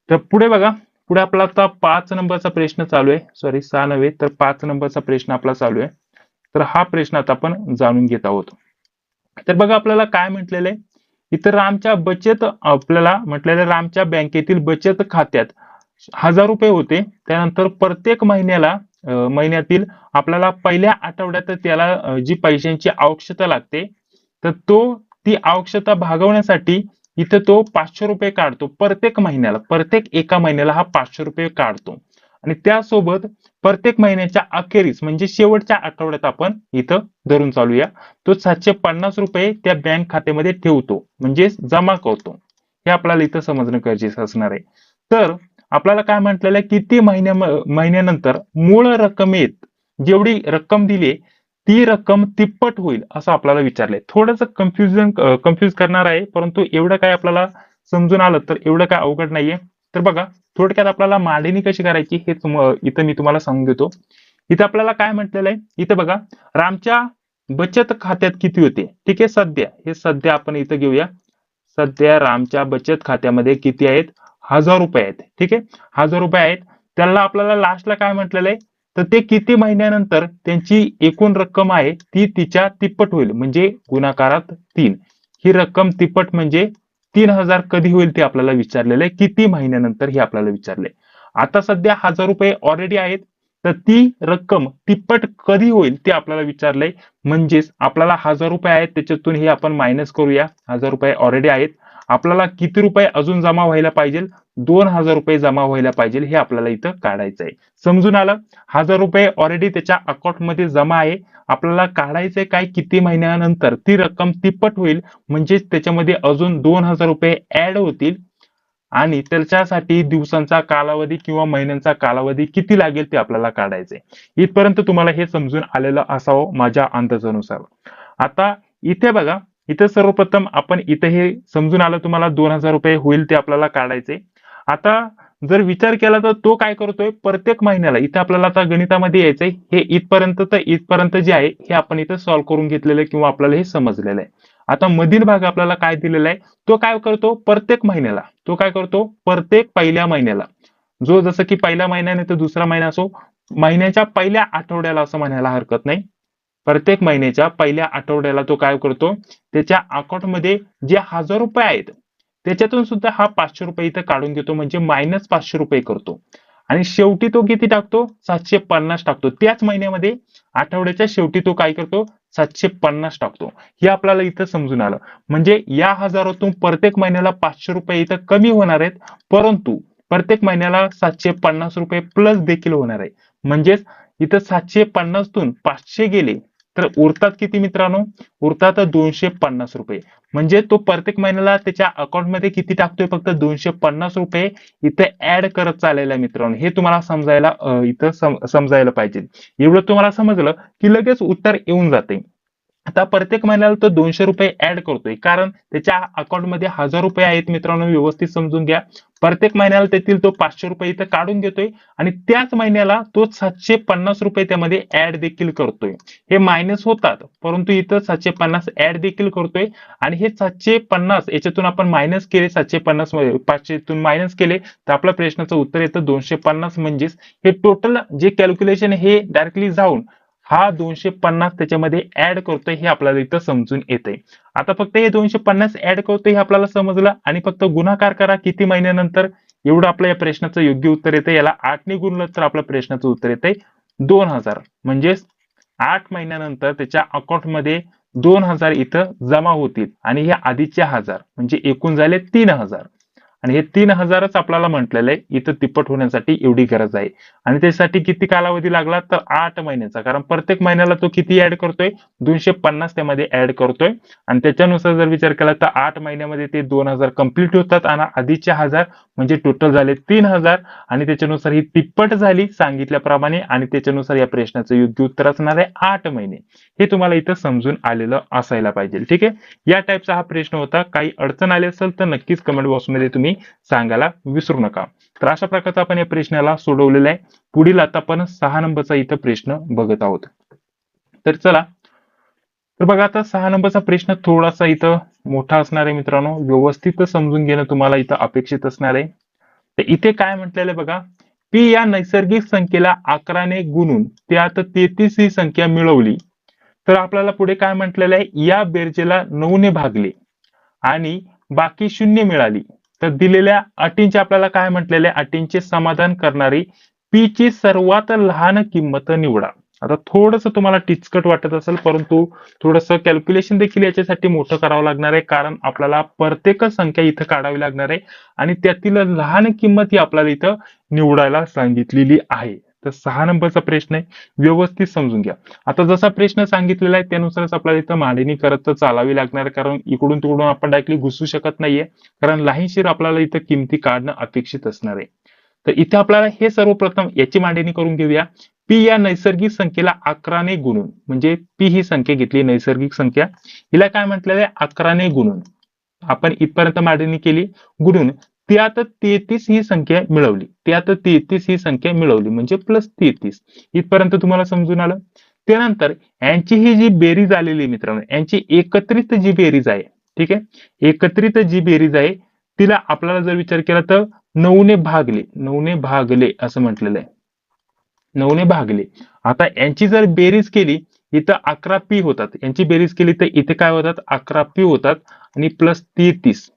तर पुढे बघा, पुढे आपला आता 5 नंबरचा प्रश्न चालू आहे. सॉरी 6 नव्हे तर 5 नंबरचा प्रश्न आपला चालू आहे. तर हा प्रश्न आता आपण जाणून घेत आहोत. तर बघा आपल्याला काय म्हटलेलं आहे, इतर रामच्या बचत, आपल्याला म्हटलेलं रामच्या बँकेतील बचत खात्यात 1000 रुपये होते. त्यानंतर प्रत्येक महिन्यातील आपल्याला पहिल्या आठवड्यात त्याला जी पैशांची आवश्यकता लागते, तर ती आवश्यकता भागवण्यासाठी इथं तो 500 रुपये काढतो. प्रत्येक एका महिन्याला हा 500 रुपये काढतो. आणि त्यासोबत प्रत्येक महिन्याच्या अखेरीस म्हणजे शेवटच्या आठवड्यात आपण इथं धरून चालूया, तो 750 रुपये त्या बँक खात्यामध्ये ठेवतो, म्हणजे जमा करतो. हे आपल्याला इथं समजणं गरजेचं असणार आहे. तर आपल्याला काय म्हटलेलं आहे, किती महिन्यानंतर मूळ रकमेत जेवढी रक्कम दिली ती रक्कम तिप्पट होईल असं आपल्याला विचारलंय. थोडंसं कन्फ्युज करणार आहे, परंतु एवढं काय आपल्याला समजून आलं तर एवढं काय अवघड नाहीये. तर बघा, थोडक्यात आपल्याला मांडणी कशी करायची हे इथं मी तुम्हाला सांगून देतो. इथं आपल्याला काय म्हटलेलं आहे, इथं बघा, रामच्या बचत खात्यात किती होते. ठीक आहे, सध्या आपण इथं घेऊया. सध्या रामच्या बचत खात्यामध्ये किती आहेत, 1000 रुपये आहेत. ठीक आहे, 1000 रुपये आहेत. त्याला आपल्याला लास्टला काय म्हटलेलं आहे, तर ते किती महिन्यानंतर त्यांची एकूण रक्कम आहे ती तिच्या तिप्पट होईल, म्हणजे गुणाकारात 3. ही रक्कम तिप्पट म्हणजे 3000 कधी होईल ते आपल्याला विचारलेलं आहे, किती महिन्यानंतर हे आपल्याला विचारलंय. आता सध्या 1000 रुपये ऑलरेडी आहेत, तर ती रक्कम तिप्पट कधी होईल ते आपल्याला विचारलंय. म्हणजेच आपल्याला 1000 रुपये आहेत, त्याच्यातून हे आपण मायनस करूया. 1000 रुपये ऑलरेडी आहेत, आपल्याला किती रुपये अजून जमा व्हायला पाहिजे, 2000 रुपये जमा व्हायला पाहिजे, हे आपल्याला इथं काढायचं आहे. समजून आलं. 1000 रुपये ऑलरेडी त्याच्या अकाउंटमध्ये जमा आहे. आपल्याला काढायचंय काय, किती महिन्यानंतर ती रक्कम तिप्पट होईल, म्हणजेच त्याच्यामध्ये अजून 2000 रुपये ऍड होतील. आणि त्याच्यासाठी दिवसांचा कालावधी किंवा महिन्यांचा कालावधी किती लागेल ते आपल्याला काढायचंय. इथपर्यंत तुम्हाला हे समजून आलेलं असावं माझ्या अंदाजानुसार. आता इथे बघा, इथे सर्वप्रथम आपण इथे हे समजून आलं तुम्हाला, 2000 रुपये होईल ते आपल्याला काढायचे. आता जर विचार केला तर तो काय करतोय प्रत्येक महिन्याला, इथे आपल्याला आता गणितामध्ये यायचंय, हे इथपर्यंत तर इथपर्यंत जे आहे हे आपण इथं सॉल्व्ह करून घेतलेलं आहे किंवा आपल्याला हे समजलेलं आहे. आता मधील भाग आपल्याला काय दिलेला आहे, तो काय करतो प्रत्येक महिन्याला, तो काय करतो प्रत्येक पहिल्या महिन्याला, जो जसं की पहिला महिना नाही तर दुसरा महिना असो, महिन्याच्या पहिल्या आठवड्याला असं म्हणायला हरकत नाही, प्रत्येक महिन्याच्या पहिल्या आठवड्याला तो काय करतो, त्याच्या अकाउंटमध्ये जे 1000 रुपये आहेत त्याच्यातून सुद्धा हा 500 रुपये इथं काढून घेतो, म्हणजे -500 रुपये करतो. आणि शेवटी तो किती टाकतो, 750 टाकतो. त्याच महिन्यामध्ये आठवड्याच्या शेवटी तो काय करतो, 750 टाकतो. हे आपल्याला इथं समजून आलं. म्हणजे या हजारातून प्रत्येक महिन्याला 500 रुपये इथं कमी होणार आहेत, परंतु प्रत्येक महिन्याला 750 रुपये प्लस देखील होणार आहे. म्हणजेच इथं 750 तून 500 गेले तर उरतात किती मित्रांनो, उरतात 250 रुपये. म्हणजे तो प्रत्येक महिन्याला त्याच्या अकाउंटमध्ये किती टाकतोय, फक्त 250 रुपये इथे ऍड करत चाललेला आहे मित्रांनो. हे तुम्हाला समजायला इथं समजायला पाहिजे. एवढं तुम्हाला समजलं की लगेच उत्तर येऊन जाते. आता प्रत्येक महिन्याला तो 200 रुपये ऍड करतोय, कारण त्याच्या अकाउंटमध्ये 1000 रुपये आहेत मित्रांनो, व्यवस्थित समजून घ्या. प्रत्येक महिन्याला त्यातील तो 500 रुपये इथं काढून घेतोय आणि त्याच महिन्याला तो 750 रुपये त्यामध्ये ऍड देखील करतोय. हे मायनस होतात, परंतु इथं 750 ऍड देखील करतोय. आणि हे 750 याच्यातून आपण मायनस केले, 750 500तून मायनस केले तर आपल्या प्रश्नाचं उत्तर येतं 250. म्हणजेच हे टोटल जे कॅल्क्युलेशन हे डायरेक्टली जाऊन हा 250 त्याच्यामध्ये ऍड करतोय, हे आपल्याला इथं समजून येतंय. आता फक्त हे 250 ऍड करतोय हे आपल्याला समजलं, आणि फक्त गुणाकार करा किती महिन्यानंतर, एवढं आपल्या या प्रश्नाचं योग्य उत्तर येतं. याला 8ने गुणलं तर आपल्या प्रश्नाचं उत्तर येतंय 2000. म्हणजेच 8 महिन्यानंतर त्याच्या अकाउंटमध्ये 2000 इथं जमा होतील, आणि हे आधीचे 1000 म्हणजे एकूण झाले 3000. आणि हे 3000च आपल्याला म्हटलेलं आहे इथं तिप्पट होण्यासाठी एवढी गरज आहे. आणि त्यासाठी किती कालावधी लागला तर 8 महिन्याचा, कारण प्रत्येक महिन्याला तो किती ऍड करतोय, 250 त्यामध्ये ऍड करतोय. आणि त्याच्यानुसार जर विचार केला तर 8 महिन्यामध्ये ते 2000 कंप्लीट होतात, आणि आधीचे 1000 म्हणजे टोटल झाले 3000. आणि त्याच्यानुसार ही तिप्पट झाली सांगितल्याप्रमाणे, आणि त्याच्यानुसार या प्रश्नाचं योग्य उत्तर असणार आहे 8 महिने. हे तुम्हाला इथं समजून आलेलं असायला पाहिजे. ठीक आहे, या टाईपचा हा प्रश्न होता. काही अडचण आली असेल तर नक्कीच कमेंट बॉक्समध्ये तुम्ही सांगायला विसरू नका. तर अशा प्रकारचा आपण या प्रश्नाला सोडवलेला आहे. पुढील आता आपण 6 नंबरचा इथं प्रश्न बघत आहोत. तर चला, तर बघा आता 6 नंबरचा प्रश्न थोडासा इथं मोठा असणार आहे मित्रांनो, व्यवस्थित समजून घेणं तुम्हाला इथं अपेक्षित असणार आहे. तर इथे काय म्हटलेलं आहे बघा, पी या नैसर्गिक संख्येला 11ने गुणून त्यात 33 ही संख्या मिळवली तर आपल्याला पुढे काय म्हटलेलं आहे, या बेरजेला 9ने भागले आणि बाकी 0 मिळाली तर दिलेल्या अटींचे आपल्याला काय म्हटलेले, अटींचे समाधान करणारी पी ची सर्वात लहान किंमत निवडा. आता थोडस तुम्हाला टिचकट वाटत असेल, परंतु थोडस कॅल्क्युलेशन देखील याच्यासाठी मोठं करावं लागणार आहे, कारण आपल्याला प्रत्येक संख्या इथं काढावी लागणार आहे आणि त्यातील लहान किंमत ही आपल्याला इथं निवडायला सांगितलेली आहे. तर 6 नंबरचा प्रश्न आहे, व्यवस्थित समजून घ्या. आता जसा प्रश्न सांगितलेला आहे त्यानुसारच आपल्याला इथं मांडणी करत चालावी लागणार आहे, कारण इकडून तिकडून आपण डायरेक्टली घुसू शकत नाहीये, कारण लाहीनशीर आपल्याला इथं किमती काढणं अपेक्षित असणार आहे. तर इथे आपल्याला हे सर्वप्रथम याची मांडणी करून घेऊया. पी या नैसर्गिक संख्येला 11ने गुणून, म्हणजे पी ही संख्या घेतली नैसर्गिक संख्या, हिला काय म्हटलेलं आहे 11ने गुणून, आपण इथपर्यंत मांडणी केली, गुणून त्यात 33 ही संख्या मिळवली, त्यात 33 ही संख्या मिळवली म्हणजे +33. इथपर्यंत तुम्हाला समजून आलं. त्यानंतर यांची ही जी बेरीज आलेली मित्रांनो, यांची एकत्रित जी बेरीज आहे, ठीक आहे, एकत्रित जी बेरीज आहे तिला आपल्याला जर विचार केला तर 9ने भागले, 9ने भागले असं म्हटलेलं आहे, 9ने भागले. आता यांची जर बेरीज केली इथं 11 पी होतात, यांची बेरीज केली तर इथे काय होतात 11 पी होतात आणि +33.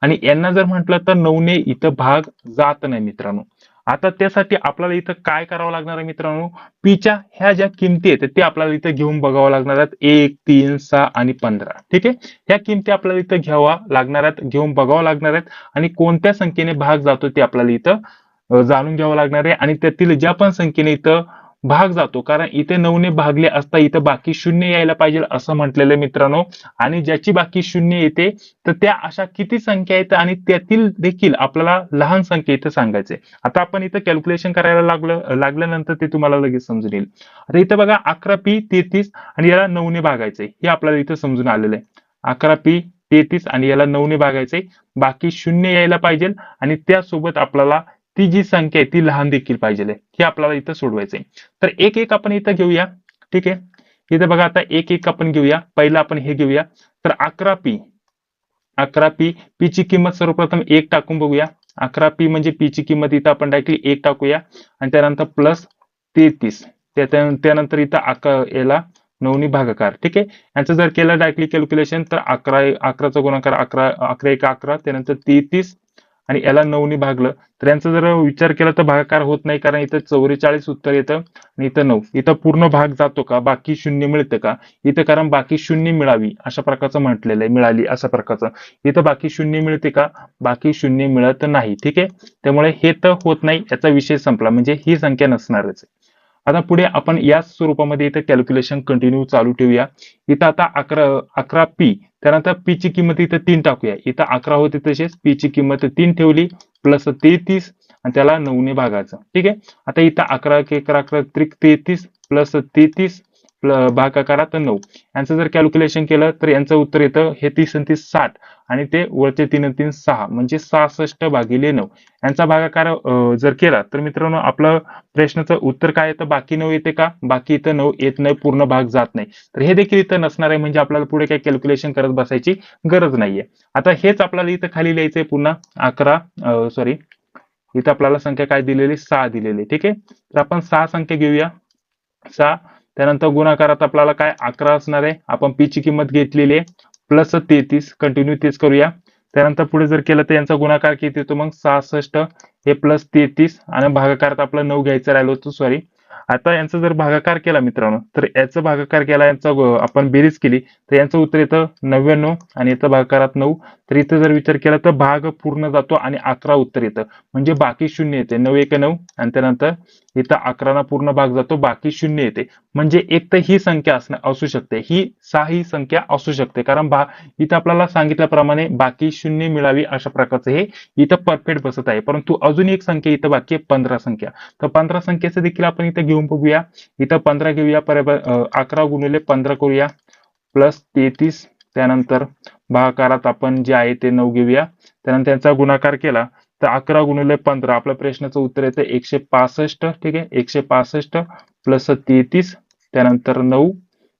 आणि यांना जर म्हटलं तर 9ने इथं भाग जात नाही मित्रांनो. आता त्यासाठी आपल्याला इथं काय करावं लागणार आहे मित्रांनो, पीच्या ह्या ज्या किमती आहेत ते आपल्याला इथं घेऊन बघावं लागणार आहेत, 1, 3, 6 आणि 15. ठीक आहे, ह्या किमती आपल्याला इथं घ्यावा लागणार आहेत, घेऊन बघावं लागणार आहेत, आणि कोणत्या संख्येने भाग जातो ते आपल्याला इथं जाणून घ्यावं लागणार आहे. आणि त्यातील ज्या पण संख्येने इथं भाग जातो, कारण इथे 9ने भागले असता इथं बाकी 0 यायला पाहिजे असं म्हटलेलं आहे मित्रांनो. आणि ज्याची बाकी 0 येते तर त्या अशा किती संख्या आहेत आणि त्यातील देखील आपल्याला लहान संख्या इथं सांगायचे. आता आपण इथं कॅल्क्युलेशन करायला लागल्यानंतर ते तुम्हाला लगेच समजून येईल. आता इथं बघा 11 पी 33 आणि याला 9ने भागायचंय, हे आपल्याला इथं समजून आलेलं आहे. 11 पी 33 आणि याला 9ने भागायचंय, बाकी 0 यायला पाहिजे आणि त्यासोबत आपल्याला ती जी संख्या आहे ती लहान देखील पाहिजे हे आपल्याला इथं सोडवायचंय. तर एक एक आपण इथं घेऊया. ठीक आहे, इथं बघा आता एक एक आपण घेऊया. पहिलं आपण हे घेऊया. तर 11p पी ची किंमत सर्वप्रथम 1 टाकून बघूया. 11p म्हणजे पी ची किंमत इथं आपण डायरेक्टली 1 टाकूया आणि त्यानंतर प्लस 33. त्यानंतर इथं याला 9 भागाकार. ठीक आहे, यांचं जर केलं डायरेक्टली कॅल्क्युलेशन तर 11चा गुणाकार 11 एक 11, त्यानंतर 33 आणि याला 9 भागलं तर यांचा जर विचार केला तर भागाकार होत नाही, कारण इथं 44 उत्तर येतं आणि इथं 9. इथं पूर्ण भाग जातो का, बाकी शून्य मिळतं का इथं, कारण बाकी शून्य मिळावी अशा प्रकारचं म्हटलेलं आहे, मिळाली अशा प्रकारचं. इथं बाकी शून्य मिळते का, बाकी शून्य मिळत नाही. ठीक आहे, त्यामुळे हे तर होत नाही, याचा विषय संपला, म्हणजे ही संख्या नसणारच आहे. आता पुढे आपण याच स्वरूपामध्ये इथं कॅल्क्युलेशन कंटिन्यू चालू ठेवूया. इथं आता 11p, त्यानंतर पी ची किंमत इथं 3 टाकूया. इथं 11 होते तसेच पी ची किंमत 3 ठेवली प्लस 33 आणि त्याला 9 ने भागायचं. ठीक आहे, आता इथं 11 एक 11 त्रिक 33 प्लस 33 भागाकारात 9. यांचं जर कॅल्क्युलेशन केलं तर यांचं उत्तर येतं हे 30 आणि 30 60 आणि ते वरचे 3 आणि 3 6 म्हणजे 66/9. यांचा भागाकार जर केला तर मित्रांनो आपलं प्रश्नाचं उत्तर काय येतं, बाकी 9 येते का, बाकी इथं 9 येत नाही, पूर्ण भाग जात नाही. तर हे देखील इथं नसणार आहे, म्हणजे आपल्याला पुढे काही कॅल्क्युलेशन करत बसायची गरज नाहीये. आता हेच आपल्याला इथं खाली लिहायचंय पुन्हा. इथं आपल्याला संख्या काय दिलेली, 6 दिलेली. ठीक आहे, तर आपण 6 संख्या घेऊया. 6 त्यानंतर गुणाकारात आपल्याला काय 11 असणार आहे. आपण पी ची किंमत घेतलेली आहे प्लस 33, कंटिन्यू तेच करूया. त्यानंतर पुढे जर केलं तर यांचा गुणाकार किती येतो मग 66 हे प्लस 33 आणि भागाकारात आपला 9 घ्यायचं राहिलो होतो, सॉरी. आता यांचा जर भागाकार केला मित्रांनो तर याचा भागाकार केला, यांचा आपण बेरीज केली तर यांचं उत्तर येतं 99 आणि याचा भागाकारात 9. तर इथं जर विचार केला तर भाग पूर्ण जातो आणि 11 उत्तर येतं, म्हणजे बाकी शून्य येते. 9 एक 9 आणि त्यानंतर इथं 11 पूर्ण भाग जातो, बाकी शून्य येते. म्हणजे एक तर ही संख्या असू शकते, ही 6 ही संख्या असू शकते, कारण इथं आपल्याला सांगितल्याप्रमाणे बाकी शून्य मिळावी अशा प्रकारचं हे इथं परफेक्ट बसत आहे. परंतु अजून एक संख्या इथं बाकी आहे 15 संख्या. तर 15 संख्येचं देखील आपण इथं घेऊन बघूया. इथं 15 घेऊया, 11 गुणिले 15 करूया प्लस 33, त्यानंतर भागाकारात आपण जे आहे ते 9 घेऊया. त्यानंतर त्यांचा गुणाकार केला तर 11 गुणिले 15 आपल्या प्रश्नाचं उत्तर येतं 165. ठीक आहे, 165 प्लस 33 त्यानंतर 9.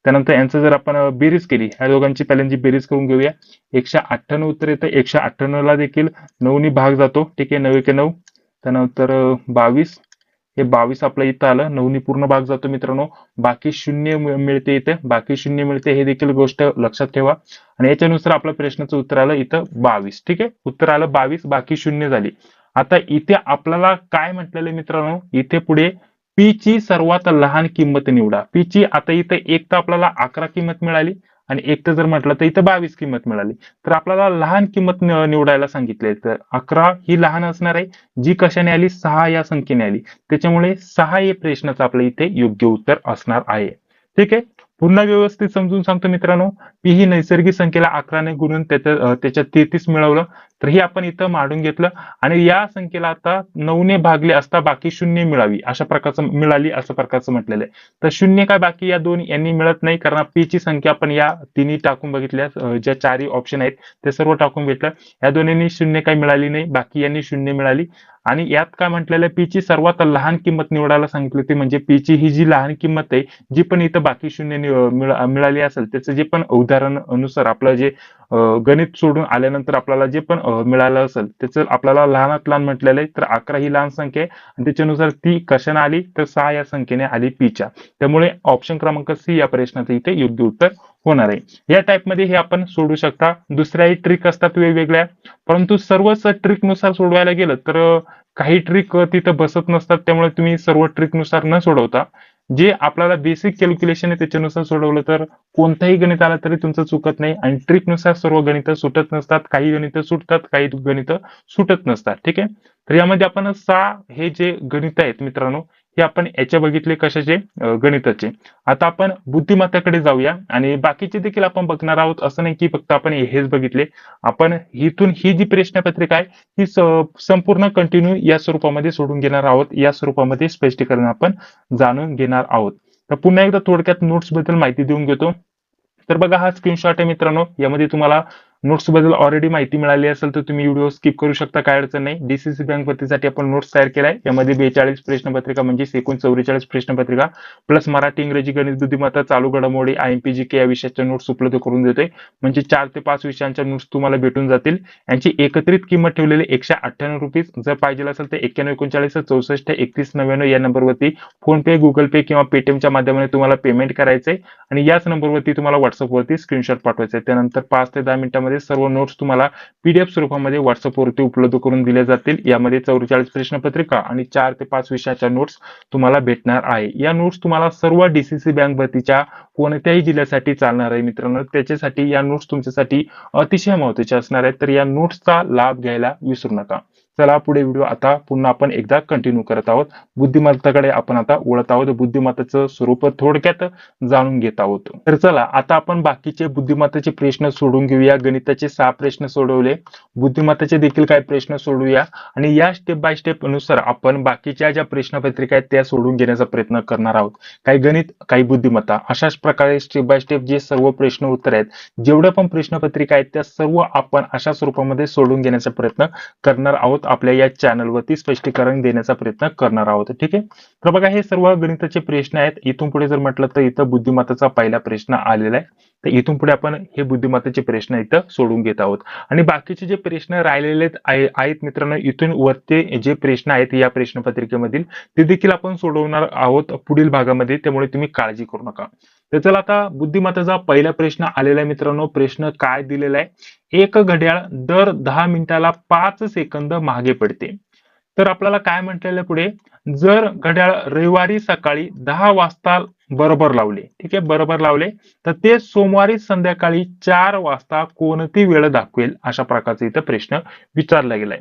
त्यानंतर यांचं जर आपण बेरीज केली, ह्या दोघांची पहिल्यांची बेरीज करून घेऊया. 198 उत्तर येतं. 198 ला देखील 9 ने भाग जातो. ठीक आहे, 9 एक 9 त्यानंतर 22 हे 22 आपल्या इथं आलं, 9 ने पूर्ण भाग जातो मित्रांनो, बाकी शून्य मिळते इथे, बाकी शून्य मिळते, हे देखील गोष्ट लक्षात ठेवा. आणि याच्यानुसार आपल्या प्रश्नाचं उत्तर आलं इथं 22. ठीक आहे, उत्तर आलं 22, बाकी शून्य झाली. आता इथे आपल्याला काय म्हटलेलं मित्रांनो, इथे पुढे पी ची सर्वात लहान किंमत निवडा. पी ची आता इथं एक तर आपल्याला 11 किंमत मिळाली आणि एक तर जर म्हटलं तर इथं 22 किंमत मिळाली. तर आपल्याला लहान किंमत निवडायला सांगितले, तर 11 ही लहान असणार आहे, जी कशाने आली, 6 या संख्येने आली. त्याच्यामुळे 6 हे प्रश्नाचं आपलं इथे योग्य उत्तर असणार आहे. ठीक आहे, पुन्हा व्यवस्थित समजून सांगतो मित्रांनो. पी ही नैसर्गिक संख्येला 11 ने गुणून त्याच्यात 33 मिळवलं, तर हे आपण इथं मांडून घेतलं आणि या संख्येला आता 9 ने भागले असता बाकी शून्य मिळावी अशा प्रकारचं मिळाली असं प्रकारचं म्हटलेलं आहे. तर शून्य काय बाकी या दोन यांनी मिळत नाही, कारण पी ची संख्या आपण या तिन्ही टाकून बघितल्या, ज्या चारही ऑप्शन आहेत ते सर्व टाकून घेतलं. या दोन्हींनी शून्य काही मिळाली नाही, बाकी यांनी शून्य मिळाली. आणि यात काय म्हटलेलं आहे, पी ची सर्वात लहान किंमत निवडायला सांगितली होती, म्हणजे पी ची ही जी लहान किंमत आहे, जी पण इथं बाकी शून्य मिळाली असेल त्याचं जे पण उदाहरण अनुसार आपलं जे गणित सोडून आल्यानंतर आपल्याला जे पण मिळालं असेल त्याचं आपल्याला लहानात लहान म्हटलेलं आहे. तर 11 ही लहान संख्या आहे आणि त्याच्यानुसार ती कशाने आली, तर 6 या संख्येने आली पीच्या. त्यामुळे ऑप्शन क्रमांक सी या प्रश्नाचं इथे योग्य उत्तर होणार आहे. या टाइप मध्ये हे आपण सोडू शकता. दुसऱ्याही ट्रिक असतात वेगवेगळ्या, परंतु सर्वच ट्रिक नुसार सोडवायला गेलं तर काही ट्रिक तिथं बसत नसतात. त्यामुळे तुम्ही सर्व ट्रिक नुसार न सोडवता जे आपल्याला बेसिक कॅल्क्युलेशन आहे त्याच्यानुसार सोडवलं तर कोणताही गणित आलं तरी तुमचं चुकत नाही. आणि ट्रिक नुसार सर्व गणित सुटत नसतात, काही गणित सुटतात, काही गणित सुटत नसतात. ठीक आहे, तर यामध्ये आपण 6 हे जे गणित आहेत मित्रांनो, हे आपण याच्या बघितले कशाचे, गणिताचे. आता आपण बुद्धिमत्ताकडे जाऊया आणि बाकीचे देखील आपण बघणार आहोत. असं नाही की फक्त आपण हेच बघितले. आपण इथून ही जी प्रश्नपत्रिका आहे ही संपूर्ण कंटिन्यू या स्वरूपामध्ये सोडून घेणार आहोत, या स्वरूपामध्ये स्पष्टीकरण आपण जाणून घेणार आहोत. तर पुन्हा एकदा थोडक्यात नोट्स बद्दल माहिती देऊन घेतो. तर बघा, हा स्क्रीनशॉट आहे मित्रांनो. यामध्ये तुम्हाला नोट्स बद्दल ऑलरेडी माहिती मिळाली असेल तर तुम्ही व्हिडिओ स्किप करू शकता, काय अडचण नाही. डीसीसी बँक भरतीसाठी आपण नोट्स तयार केलाय. यामध्ये 42 प्रश्नपत्रिका म्हणजे एकूण 44 प्रश्नपत्रिका प्लस मराठी, इंग्रजी, गणित, बुद्धिमत्ता, चालू घडामोडी, IMPGK या विषयाच्या नोट्स उपलब्ध करून देतोय. म्हणजे 4 ते 5 विषयांच्या नोट्स तुम्हाला भेटून जातील. यांची एकत्रित किंमत ठेवलेली 198 रुपीज. जर पाहिजे असेल तर 9139 64 3199 या नंबरवरती फोन पे, गुगल पे किंवा पेटीएमच्या माध्यमाने तुम्हाला पेमेंट करायचंय आणि याच नंबरवरती तुम्हाला व्हॉट्सअपवरती स्क्रीनशॉट पाठवायचा आहे. त्यानंतर 5 ते 10 मिनिटांमध्ये सर्व नोट्स तुम्हाला PDF स्वरूपामध्ये व्हॉट्सअपवरती उपलब्ध करून दिल्या जातील. यामध्ये 44 प्रश्नपत्रिका आणि 4 ते 5 विषयाच्या नोट्स तुम्हाला भेटणार आहे. या नोट्स तुम्हाला सर्व डीसीसी बँक भरतीच्या कोणत्याही जिल्ह्यासाठी चालणार आहे मित्रांनो. त्याच्यासाठी या नोट्स तुमच्यासाठी अतिशय महत्त्वाच्या असणार आहेत. तर या नोट्सचा लाभ घ्यायला विसरू नका. चला पुढे व्हिडिओ आता पुन्हा आपण एकदा कंटिन्यू करत आहोत. बुद्धिमत्ताकडे आपण आता वळत आहोत. बुद्धिमत्ताचं स्वरूप थोडक्यात जाणून घेत आहोत. तर चला आता आपण बाकीचे बुद्धिमत्ताचे प्रश्न सोडून घेऊया. गणिताचे 6 प्रश्न सोडवले, बुद्धिमत्ताचे देखील काही प्रश्न सोडवूया आणि या स्टेप बाय स्टेप नुसार आपण बाकीच्या ज्या प्रश्नपत्रिका आहेत त्या सोडून घेण्याचा प्रयत्न करणार आहोत. काही गणित, काही बुद्धिमत्ता, अशाच प्रकारे स्टेप बाय स्टेप जे सर्व प्रश्न उत्तर आहेत, जेवढ्या पण प्रश्नपत्रिका आहेत त्या सर्व आपण अशा स्वरूपामध्ये सोडून घेण्याचा प्रयत्न करणार आहोत. आपल्या या चॅनलवरती स्पष्टीकरण देण्याचा प्रयत्न करणार आहोत. ठीक आहे, तर बघा हे सर्व गणिताचे प्रश्न आहेत. इथून पुढे जर म्हटलं तर इथं बुद्धिमत्ताचा पहिला प्रश्न आलेला आहे. तर इथून पुढे आपण हे बुद्धिमत्ताचे प्रश्न इथं सोडून घेत आहोत आणि बाकीचे जे प्रश्न राहिलेले आहेत मित्रांनो, इथून वरती जे प्रश्न आहेत या प्रश्नपत्रिकेमधील ते देखील आपण सोडवणार आहोत पुढील भागामध्ये. त्यामुळे तुम्ही काळजी करू नका. तर चला आता बुद्धिमत्ताचा पहिला प्रश्न आलेला आहे मित्रांनो. प्रश्न काय दिलेला आहे, एक घड्याळ दर 10 मिनिटाला 5 सेकंद मागे पडते. तर आपल्याला काय म्हटलेलं पुढे, जर घड्याळ रविवारी सकाळी 10 वाजता बरोबर लावले, ठीक आहे, बरोबर लावले तर ते सोमवारी संध्याकाळी 4 वाजता कोणती वेळ दाखवेल, अशा प्रकारचा इथं प्रश्न विचारला गेलाय.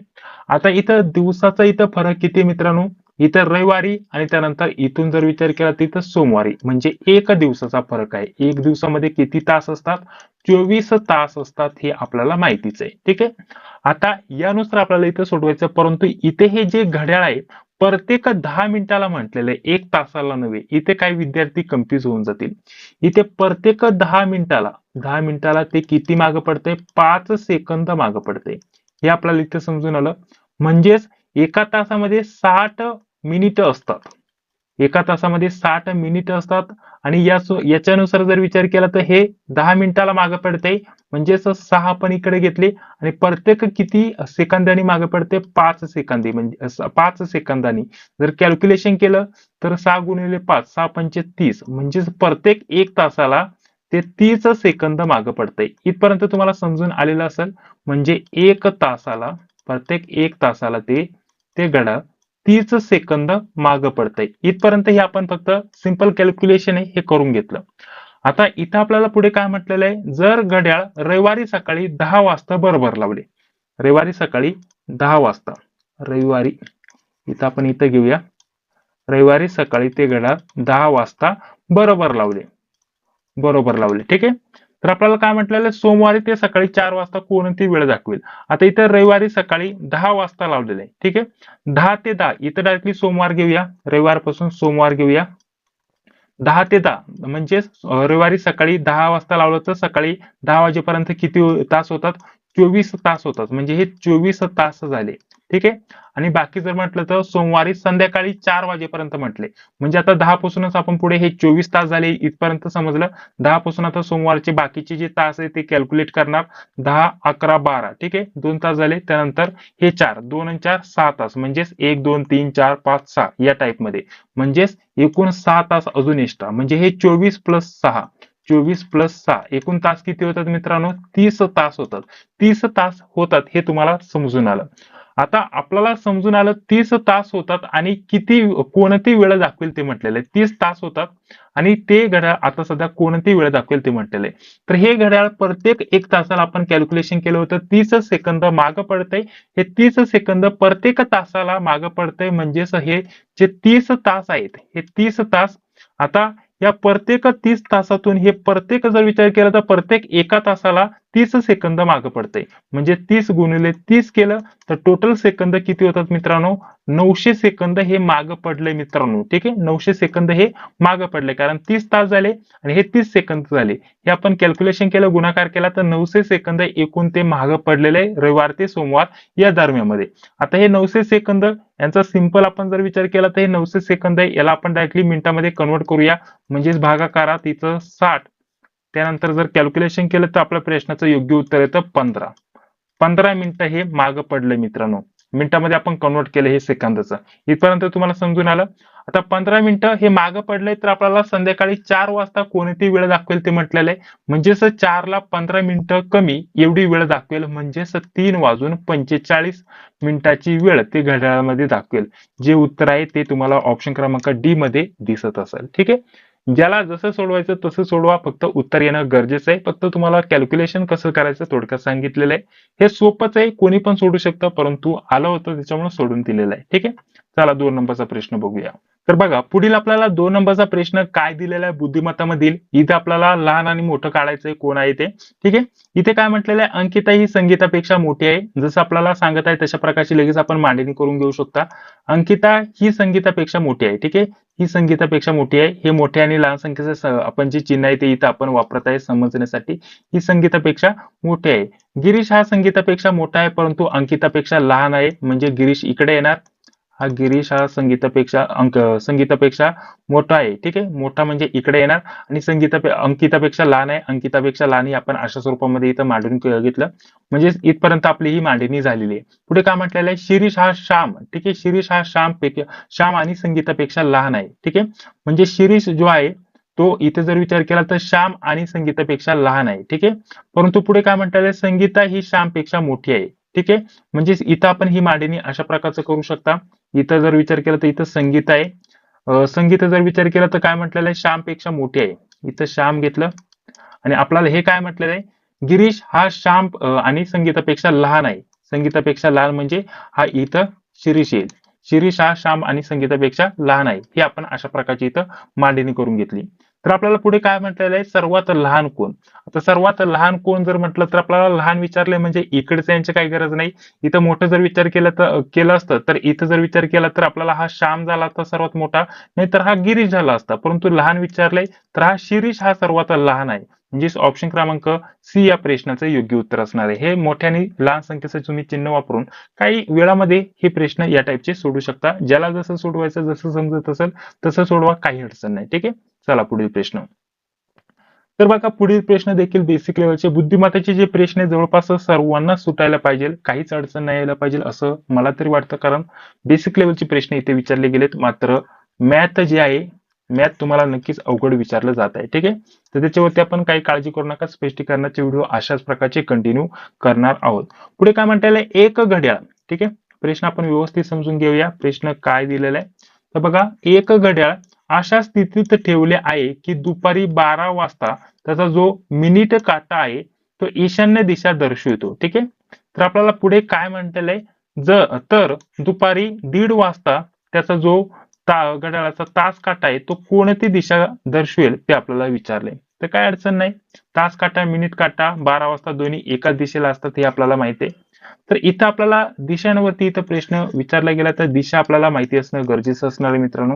आता इथं दिवसाचा इथं फरक किती मित्रांनो, इथं रविवारी आणि त्यानंतर इथून जर विचार केला तिथं सोमवारी, म्हणजे एक दिवसाचा फरक आहे. एक दिवसामध्ये किती तास असतात, 24 तास असतात, हे आपल्याला माहितीच आहे. ठीक आहे, आता यानुसार आपल्याला इथं सोडवायचं, परंतु इथे हे जे घड्याळ आहे प्रत्येक 10 मिनिटाला म्हटलेलं आहे, 1 तासाला नव्हे. इथे काही विद्यार्थी कन्फ्युज होऊन जातील. इथे प्रत्येक 10 मिनिटाला ते किती मागे पडते, 5 सेकंद मागे पडते. हे आपल्याला इथे समजून आलं. म्हणजेच एका तासामध्ये 60 मिनिटं असतात. एका तासामध्ये 60 मिनिटं असतात आणि याच्यानुसार जर विचार केला तर हे 10 मिनिटाला मागे पडते. म्हणजेच 6 आपण इकडे घेतले आणि प्रत्येक किती सेकंदांनी मागे पडते, 5 सेकंदी, म्हणजे 5 सेकंदांनी. जर कॅल्क्युलेशन केलं तर 6 गुणिले 5, 6 पंचे 30, म्हणजेच प्रत्येक 1 तासाला ते 30 सेकंद मागे पडते. इथपर्यंत तुम्हाला समजून आलेलं असेल. म्हणजे प्रत्येक 1 तासाला ते घड्याळ 30 सेकंद मागे पडतंय. इथपर्यंत हे आपण फक्त सिंपल कॅल्क्युलेशन आहे हे करून घेतलं. आता इथं आपल्याला पुढे काय म्हटलेलं आहे, जर घड्याळ रविवारी सकाळी 10 वाजता बरोबर लावले, रविवारी सकाळी 10 वाजता, रविवारी इथं आपण इथं घेऊया, रविवारी सकाळी ते घड्याळ 10 वाजता बरोबर लावले. ठीक आहे, तर आपल्याला काय म्हटलेलं, सोमवारी ते सकाळी 4 वाजता कोणती वेळ दाखवेल. आता इथं रविवारी सकाळी 10 वाजता लावलेलं आहे. ठीक आहे, 10 ते 10 इथं डायरेक्टली सोमवार घेऊया, रविवारपासून सोमवार घेऊया. 10 ते 10 म्हणजे रविवारी सकाळी 10 वाजता लावलं तर सकाळी 10 वाजेपर्यंत किती तास होतात, 24 तास होतात. म्हणजे हे 24 तास झाले. ठीक आहे, आणि बाकी जर म्हटलं तर सोमवारी संध्याकाळी 4 वाजेपर्यंत म्हटले, म्हणजे आता 10 पासूनच आपण पुढे हे 24 तास झाले. इथपर्यंत समजलं. 10 पासून आता सोमवारचे बाकीचे जे तास आहे ते कॅल्क्युलेट करणार. 10, 11, 12, ठीक आहे, 2 तास झाले. त्यानंतर हे 4, 2 आणि 4 6 तास, म्हणजेच 1, 2, 3, 4, 5, 6 या टाईप मध्ये. म्हणजेच एकूण 6 तास अजून एक्स्ट्रा, म्हणजे हे 24 प्लस 6, 24 प्लस 6 एकूण तास किती होतात मित्रांनो, 30 तास होतात. 30 तास होतात हे तुम्हाला समजून आलं. आता आपल्याला समजून आलं 30 तास होतात आणि कोणती वेळ दाखवेल ते म्हटलेलं आहे. 30 तास होतात आणि ते घड्याळ आता सध्या कोणती वेळ दाखवेल ते म्हटलेलं आहे. तर हे घड्याळ प्रत्येक 1 तासाला आपण कॅल्क्युलेशन केलं होतं, 30 सेकंद मागे पडतंय. हे 30 सेकंद प्रत्येक तासाला मागे पडतंय. म्हणजेच हे जे 30 तास आहेत, हे 30 तास आता या प्रत्येक 30 तासातून हे प्रत्येक जर विचार केला तर प्रत्येक 1 तासाला 30 सेकंद मागे पडतंय. म्हणजे 30 गुणिले 30 केलं तर टोटल सेकंद किती होतात मित्रांनो? 900 सेकंद हे मागे पडले मित्रांनो. ठीक आहे, 900 सेकंद हे मागे पडले, कारण 30 तास झाले आणि हे 30 सेकंद झाले. हे आपण कॅल्क्युलेशन केलं, गुणाकार केला तर 900 सेकंद एकूण ते मागे पडलेले रविवार ते सोमवार या दरम्यानमध्ये. आता हे 900 सेकंद यांचा सिंपल आपण जर विचार केला तर हे 900 सेकंद आहे, याला आपण डायरेक्टली मिनिटामध्ये कन्वर्ट करूया. म्हणजेच भागाकारात इथं 60, त्यानंतर जर कॅल्क्युलेशन केलं तर आपल्या प्रश्नाचं योग्य उत्तर येतं 15 मिनिटं हे मागे पडले मित्रांनो. मिनिटामध्ये आपण कन्वर्ट केलं हे सेकंदाचं. इथपर्यंत तुम्हाला समजून आलं. आता 15 मिनिटं हे मागे पडले तर आपल्याला संध्याकाळी 4 वाजता कोणती वेळ दाखवेल ते म्हटलेलं आहे. म्हणजेच 4ला 15 मिनिटं कमी एवढी वेळ दाखवेल, म्हणजेच 3:45 मिनिटाची वेळ ते घड्याळामध्ये दाखवेल. जे उत्तर आहे ते तुम्हाला ऑप्शन क्रमांक डी मध्ये दिसत असेल. ठीक आहे, ज्याला जसं सोडवायचं तसं सोडवा, फक्त उत्तर येणं गरजेचं आहे. फक्त तुम्हाला कॅल्क्युलेशन कसं करायचं थोडक्यात सांगितलेलं आहे. हे सोपंच आहे, कोणी पण सोडू शकतं, परंतु आलं होतं त्याच्यामुळे सोडून दिलेलं आहे. ठीक आहे, चला 2 नंबरचा प्रश्न बघूया. तर बघा, पुढील आपल्याला 2 नंबरचा प्रश्न काय दिलेला आहे बुद्धिमत्तामधील. इथे आपल्याला लहान आणि मोठं काढायचंय, कोण आहे ते. ठीक आहे, इथे काय म्हटलेलं आहे, अंकिता ही संगीतापेक्षा मोठी आहे. जसं आपल्याला सांगत आहे तशा प्रकारची लगेच आपण मांडणी करून घेऊ शकता. अंकिता ही संगीतापेक्षा मोठी आहे. ठीक आहे, ही संगीतापेक्षा मोठी आहे. हे मोठे आणि लहान संख्येचं आपण जे चिन्ह आहे ते इथं आपण वापरत आहे समजण्यासाठी. ही संगीतापेक्षा मोठी आहे. गिरीश हा संगीतापेक्षा मोठा आहे, परंतु अंकितापेक्षा लहान आहे. म्हणजे गिरीश इकडे येणार, हा गिरीश हा संगीतापेक्षा मोठा आहे. ठीक आहे, मोठा म्हणजे इकडे येणार आणि अंकितापेक्षा लहान आहे, अंकितापेक्षा लहान ही आपण अशा स्वरूपामध्ये इथं मांडून घेतलं. म्हणजे इथपर्यंत आपली ही मांडणी झालेली आहे. पुढे काय म्हटलेलं आहे, शिरीष हा श्याम. ठीक आहे, शिरीष हा श्याम आणि संगीतापेक्षा लहान आहे. ठीक आहे, म्हणजे शिरीष जो आहे तो इथे जर विचार केला तर श्याम आणि संगीतापेक्षा लहान आहे. ठीक आहे, परंतु पुढे काय म्हटलेलं आहे, संगीता ही श्यामपेक्षा मोठी आहे. ठीक आहे, म्हणजे इथं आपण ही मांडणी अशा प्रकारचं करू शकता. इथं जर विचार केला तर इथं संगीत आहे, संगीत जर विचार केला तर काय म्हटलेलं आहे, श्यामपेक्षा मोठी आहे. इथं श्याम घेतलं आणि आपल्याला हे काय म्हटलेलं आहे, गिरीश हा श्याम आणि संगीतापेक्षा लहान आहे. संगीतापेक्षा लहान म्हणजे हा इथं शिरीष येईल. शिरीष हा श्याम आणि संगीतापेक्षा लहान आहे. हे आपण अशा प्रकारची इथं मांडणी करून घेतली. तर आपल्याला पुढे काय म्हटलेलं आहे, सर्वात लहान कोण. आता सर्वात लहान कोण जर म्हटलं तर आपल्याला लहान विचारले म्हणजे इकडचं यांची काही गरज नाही. इथं मोठं जर विचार केलं असतं तर इथं जर विचार केला तर आपल्याला हा श्याम झाला असता सर्वात मोठा, नाहीतर हा गिरीश झाला असता. परंतु लहान विचारलंय तर हा शिरीष हा सर्वात लहान आहे. म्हणजे ऑप्शन क्रमांक सी या प्रश्नाचं योग्य उत्तर असणार आहे. हे मोठ्या आणि लहान संख्येचं तुम्ही चिन्ह वापरून काही वेळामध्ये हे प्रश्न या टाईपचे सोडू शकता. ज्याला जसं सोडवायचं, जसं समजत असेल तसं सोडवा, काही अडचण नाही. ठीक आहे, चला पुढील प्रश्न. तर बघा, पुढील प्रश्न देखील बेसिक लेवलचे बुद्धिमत्तेचे जे प्रश्न आहे जवळपास सर्वांना सुटायला पाहिजे, काहीच अडचण नाही यायला पाहिजे असं मला तरी वाटतं, कारण बेसिक लेवलचे प्रश्न इथे विचारले गेलेत. मात्र मॅथ जे आहे, मॅथ तुम्हाला नक्कीच अवघड विचारलं जात आहे. ठीक आहे, तर त्याच्यावरती आपण काही काळजी करू नका, स्पष्टीकरणाचे व्हिडिओ अशाच प्रकारचे कंटिन्यू करणार आहोत. पुढे काय म्हणता एक घड्याळ. ठीक आहे, प्रश्न आपण व्यवस्थित समजून घेऊया. प्रश्न काय दिलेला आहे तर बघा, एक घड्याळ अशा स्थितीत ठेवले आहे की दुपारी 12 वाजता त्याचा जो मिनिट काटा आहे तो ईशान्य दिशा दर्शवितो. ठीक आहे, तर आपल्याला पुढे काय म्हणलेलं आहे, तर दुपारी 1:30 वाजता त्याचा जो घड्याळाचा तास काटा आहे तो कोणती दिशा दर्शवेल ते आपल्याला विचारले. तर काय अडचण नाही, तास काटा मिनिट काटा 12 वाजता दोन्ही एकाच दिशेला असतात हे आपल्याला माहिती आहे. तर इथं आपल्याला दिशांवरती इथं प्रश्न विचारला गेला तर दिशा आपल्याला माहिती असणं गरजेचं असणार आहे मित्रांनो.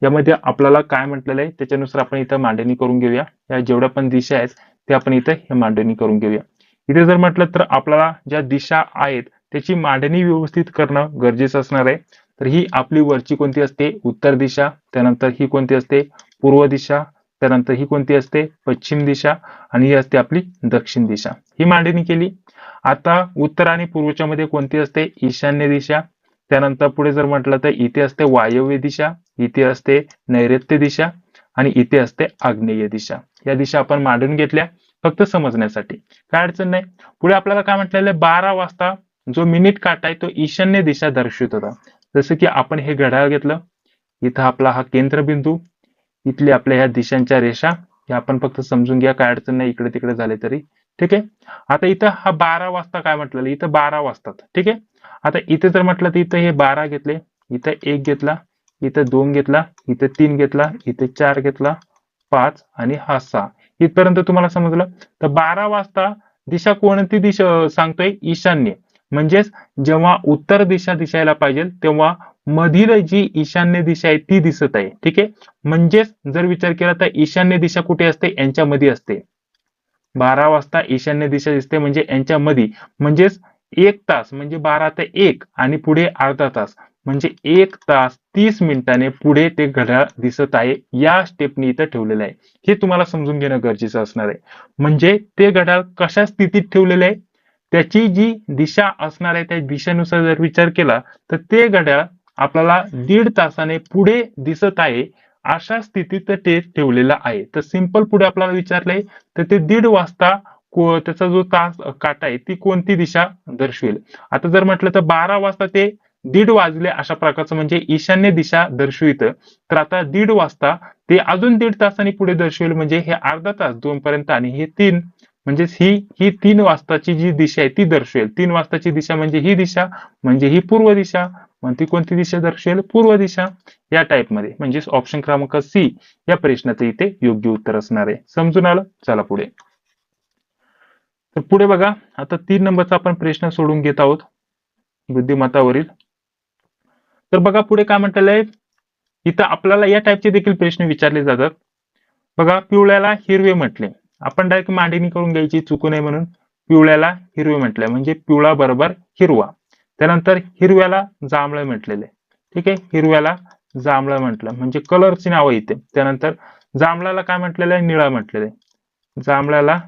यामध्ये आपल्याला काय म्हटलेलं आहे त्याच्यानुसार आपण इथं मांडणी करून घेऊया. या जेवढ्या पण दिशा आहेत ते आपण इथं मांडणी करून घेऊया. इथे जर म्हटलं तर आपल्याला ज्या दिशा आहेत त्याची मांडणी व्यवस्थित करणं गरजेचं असणार आहे. तर ही आपली वरची कोणती असते, उत्तर दिशा. त्यानंतर ही कोणती असते, पूर्व दिशा. त्यानंतर ही कोणती असते, पश्चिम दिशा. आणि ही असते आपली दक्षिण दिशा. ही मांडणी केली. आता उत्तर आणि पूर्वच्या मध्ये कोणती असते, ईशान्य दिशा. त्यानंतर पुढे जर म्हटलं तर इथे असते वायव्य दिशा, इथे असते नैऋत्य दिशा आणि इथे असते आग्नेय दिशा. या दिशा आपण मांडून घेतल्या फक्त समजण्यासाठी, काय अडचण नाही. पुढे आपल्याला काय म्हटलेलं आहे, 12 वाजता जो मिनिट काटा आहे तो ईशान्य दिशा दर्शवित होता. जसं की आपण हे घड्याळ घेतलं, इथं आपला हा केंद्रबिंदू, इथल्या आपल्या ह्या दिशांच्या रेषा, हे आपण फक्त समजून घ्या, काय अडचण नाही इकडे तिकडे झाले तरी. ठीक आहे, आता इथं हा 12 वाजता काय म्हटलेलं, इथं 12 वाजतात. ठीक आहे, आता इथे जर म्हटलं तर इथं हे 12 घेतले, इथं 1 घेतला, इथं 2 घेतला, इथं 3 घेतला, इथे 4 घेतला, 5 आणि हा 6. इथपर्यंत तुम्हाला समजलं. तर 12 वाजता दिशा कोणती दिशा सांगतोय? ईशान्य. म्हणजेच जेव्हा उत्तर दिशा दिसायला पाहिजे तेव्हा मधील जी ईशान्य दिशा आहे ती दिसत आहे. ठीक आहे. म्हणजेच जर विचार केला तर ईशान्य दिशा कुठे असते? यांच्यामध्ये असते. 12 वाजता ईशान्य दिशा दिसते म्हणजे यांच्यामध्ये. म्हणजेच 1 तास म्हणजे 12 ते 1 आणि पुढे अर्धा तास म्हणजे 1 तास 30 मिनिटाने पुढे ते घड्याळ दिसत आहे. या स्टेपनी इथं ठेवलेलं आहे. हे तुम्हाला समजून घेणं गरजेचं असणार आहे. म्हणजे ते घड्याळ कशा स्थितीत ठेवलेलं आहे? त्याची जी दिशा असणार आहे त्या दिशेनुसार जर विचार केला तर ते घड्याळ आपल्याला 1.5 तासाने पुढे दिसत आहे. अशा स्थितीत ते ठेवलेलं आहे. तर सिंपल पुढे आपल्याला विचारलंय तर ते 1.5 वाजता त्याचा जो तास काटा आहे ती कोणती दिशा दर्शवेल? आता जर म्हटलं तर 12 वाजता ते 1.5 वाजले अशा प्रकारचं म्हणजे ईशान्य दिशा दर्शवित. तर आता 1.5 वाजता ते अजून 1.5 तासांनी पुढे दर्शवेल म्हणजे हे अर्धा तास 2 पर्यंत आणि हे 3 म्हणजेच ही 3 वाजताची जी दिशा आहे ती दर्शवेल. 3 वाजताची दिशा म्हणजे ही दिशा म्हणजे ही पूर्व दिशा. मग ती कोणती दिशा दर्शवेल? पूर्व दिशा. या टाइप मध्ये म्हणजेच ऑप्शन क्रमांक सी या प्रश्नाचं इथे योग्य उत्तर असणार आहे. समजून आलं? चला पुढे. तर पुढे बघा आता 3 नंबरचा आपण प्रश्न सोडून घेत आहोत बुद्धिमत्तावरील. तर बघा पुढे काय म्हटलेलं आहे इथं आपल्याला या टाइपचे देखील प्रश्न विचारले जातात. बघा पिवळ्याला हिरवे म्हटले. आपण डायरेक्ट मांडणी करून घ्यायची चुकू नये म्हणून पिवळ्याला हिरवे म्हटले म्हणजे पिवळा बरोबर हिरवा. त्यानंतर हिरव्याला जांभळं म्हटलेले. ठीक आहे. हिरव्याला जांभळं म्हटलं म्हणजे कलरची नावं इथे. त्यानंतर जांभळाला काय म्हटलेलं आहे? निळा म्हटलेलं आहे. जांभळाला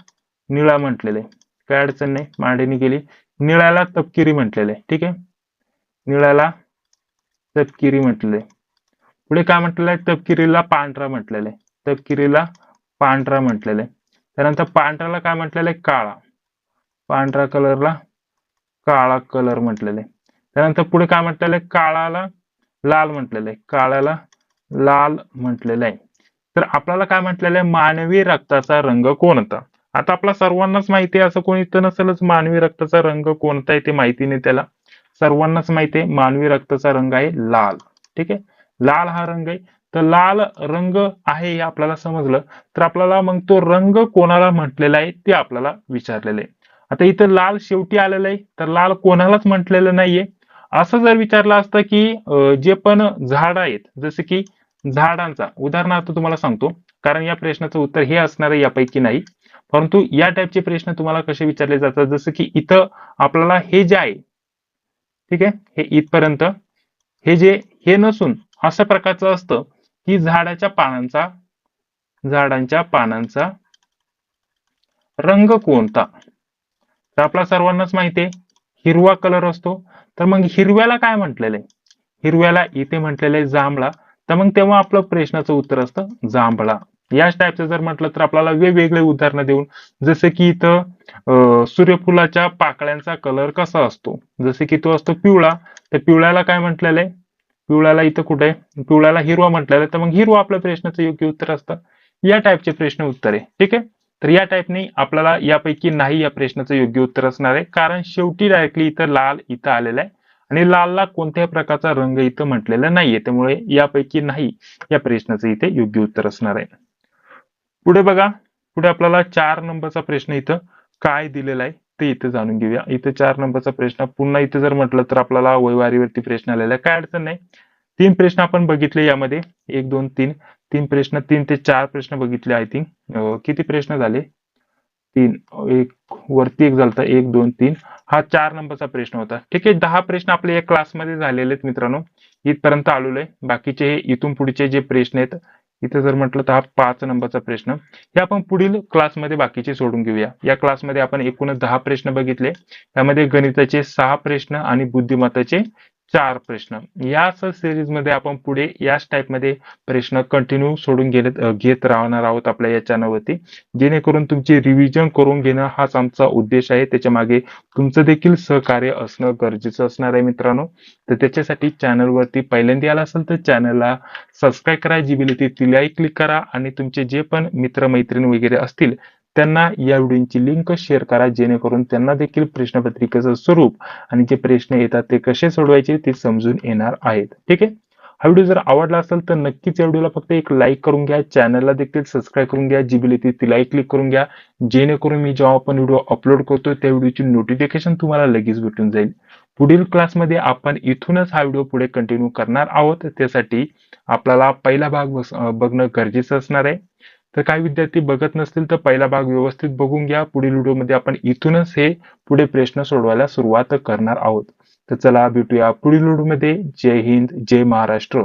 निळा म्हटलेलं आहे. काय अडचण नाही मांडणी केली. निळ्याला तपकिरी म्हटलेलं आहे. ठीक आहे. निळ्याला तपकिरी म्हटलेलं आहे. पुढे काय म्हटलेलं आहे? तपकिरीला पांढरा म्हटलेलं आहे. तपकिरीला पांढरा म्हटलेलं आहे. त्यानंतर पांढऱ्याला काय म्हटलेलं आहे? काळा. पांढरा कलरला काळा कलर म्हटलेलं आहे. त्यानंतर पुढे काय म्हटलेलं आहे? काळाला लाल म्हटलेलं आहे. काळ्याला लाल म्हटलेलं आहे. तर आपल्याला काय म्हटलेलं आहे? मानवी रक्ताचा रंग कोणता? आता आपला सर्वांनाच माहिती आहे असं कोणी तर नसेलच मानवी रक्ताचा रंग कोणता आहे ते माहिती नाही त्याला. सर्वांनाच माहिती आहे मानवी रक्ताचा रंग आहे लाल. ठीक आहे. लाल हा रंग आहे. तर लाल रंग आहे हे आपल्याला समजलं तर आपल्याला मग तो रंग कोणाला म्हटलेला आहे ते आपल्याला विचारलेलं आहे. आता इथं लाल शेवटी आलेलं आहे तर लाल कोणालाच म्हटलेलं नाहीये. असं जर विचारलं असतं की जे पण झाड आहेत जसे की झाडांचा उदाहरणार्थ तुम्हाला सांगतो कारण या प्रश्नाचं उत्तर हे असणार आहे यापैकी नाही. परंतु या टाइपचे प्रश्न तुम्हाला कसे विचारले जातात जसं की इथं आपल्याला हे जे आहे ठीक आहे हे इथपर्यंत हे जे हे नसून अशा प्रकारचं असतं की झाडांच्या पानांचा रंग कोणता? तर आपला सर्वांनाच माहिती आहे हिरवा कलर असतो. तर मग हिरव्याला काय म्हटलेलं आहे? हिरव्याला इथे म्हटलेलं आहे जांभळा. तर मग तेव्हा आपलं प्रश्नाचं उत्तर असतं जांभळा. याच टाईपचं जर म्हटलं तर आपल्याला वेगवेगळे उदाहरणं देऊन जसे की इथं सूर्यफुलाच्या पाकळ्यांचा कलर कसा असतो जसे की तो असतो पिवळा. तर पिवळ्याला काय म्हटलेलं आहे? पिवळ्याला इथं कुठे आहे? पिवळ्याला हिरवा म्हटलेलं आहे तर मग हिरवा आपल्या प्रश्नाचं योग्य उत्तर असतं. या टाईपचे प्रश्न उत्तर आहे. ठीक आहे. तर या टाईपने आपल्याला यापैकी नाही या प्रश्नाचं योग्य उत्तर असणार आहे कारण शेवटी डायरेक्टली इथं लाल इथं आलेला आहे आणि लालला कोणत्याही प्रकारचा रंग इथं म्हटलेला नाहीये त्यामुळे यापैकी नाही या प्रश्नाचं इथे योग्य उत्तर असणार आहे. पुढे बघा पुढे आपल्याला 4 नंबरचा प्रश्न इथं काय दिलेला आहे ते इथे जाणून घेऊया. इथे 4 नंबरचा प्रश्न पुन्हा इथे जर म्हटलं तर आपल्याला वयवारीवरती प्रश्न आलेला आहे. काय अडचण नाही. 3 प्रश्न आपण बघितले यामध्ये 1 2 3 3 प्रश्न 3 ते 4 प्रश्न बघितले. आय थिंक किती प्रश्न झाले? 3 एक वरती एक झालता 1 2 3 हा 4 नंबरचा प्रश्न होता. ठीक आहे. 10 प्रश्न आपले या क्लासमध्ये झालेले आहेत मित्रांनो. इथपर्यंत आलेलो आहे. बाकीचे इथून पुढचे जे प्रश्न आहेत इथे जर म्हटलं तर हा 5 नंबरचा प्रश्न हे आपण पुढील क्लासमध्ये बाकीचे सोडून घेऊया. या क्लासमध्ये आपण एकूणच 10 प्रश्न बघितले. त्यामध्ये गणिताचे 6 प्रश्न आणि बुद्धिमत्ताचे 4 प्रश्न. याच सिरीज मध्ये आपण पुढे याच टाइप मध्ये प्रश्न कंटिन्यू सोडून घेत राहणार आहोत आपल्या या चॅनलवरती जेणेकरून तुमची रिव्हिजन करून घेणं हाच आमचा उद्देश आहे. त्याच्या मागे तुमचं देखील सहकार्य असणं गरजेचं असणार आहे मित्रांनो. तर त्याच्यासाठी चॅनलवरती पहिल्यांदा आला असेल तर चॅनलला सबस्क्राईब करा. जी बेल येते तिलाही क्लिक करा आणि तुमचे जे पण मित्रमैत्रिणी वगैरे असतील त्यांना या व्हिडिओची लिंक शेअर करा जेणेकरून त्यांना देखील प्रश्नपत्रिकेचं स्वरूप आणि जे प्रश्न येतात ते कसे सोडवायचे ते समजून येणार आहेत. ठीक आहे. हा व्हिडिओ जर आवडला असेल तर नक्कीच या व्हिडिओला फक्त एक लाईक करून घ्या, चॅनलला देखील सबस्क्राईब करून घ्या, जी बेल येते तिलाही क्लिक करून घ्या, जेणेकरून मी जेव्हा आपण व्हिडिओ अपलोड करतो त्या व्हिडिओची नोटिफिकेशन तुम्हाला लगेच भेटून जाईल. पुढील क्लासमध्ये आपण इथूनच हा व्हिडिओ पुढे कंटिन्यू करणार आहोत. त्यासाठी आपल्याला पहिला भाग बघणं गरजेचं असणार आहे. तर काही विद्यार्थी बघत नसतील तर पहिला भाग व्यवस्थित बघून घ्या. पुढील व्हिडिओमध्ये आपण इथूनच हे पुढे प्रश्न सोडवायला सुरुवात करणार आहोत. तर चला भेटूया पुढील व्हिडिओमध्ये. जय हिंद, जय महाराष्ट्र.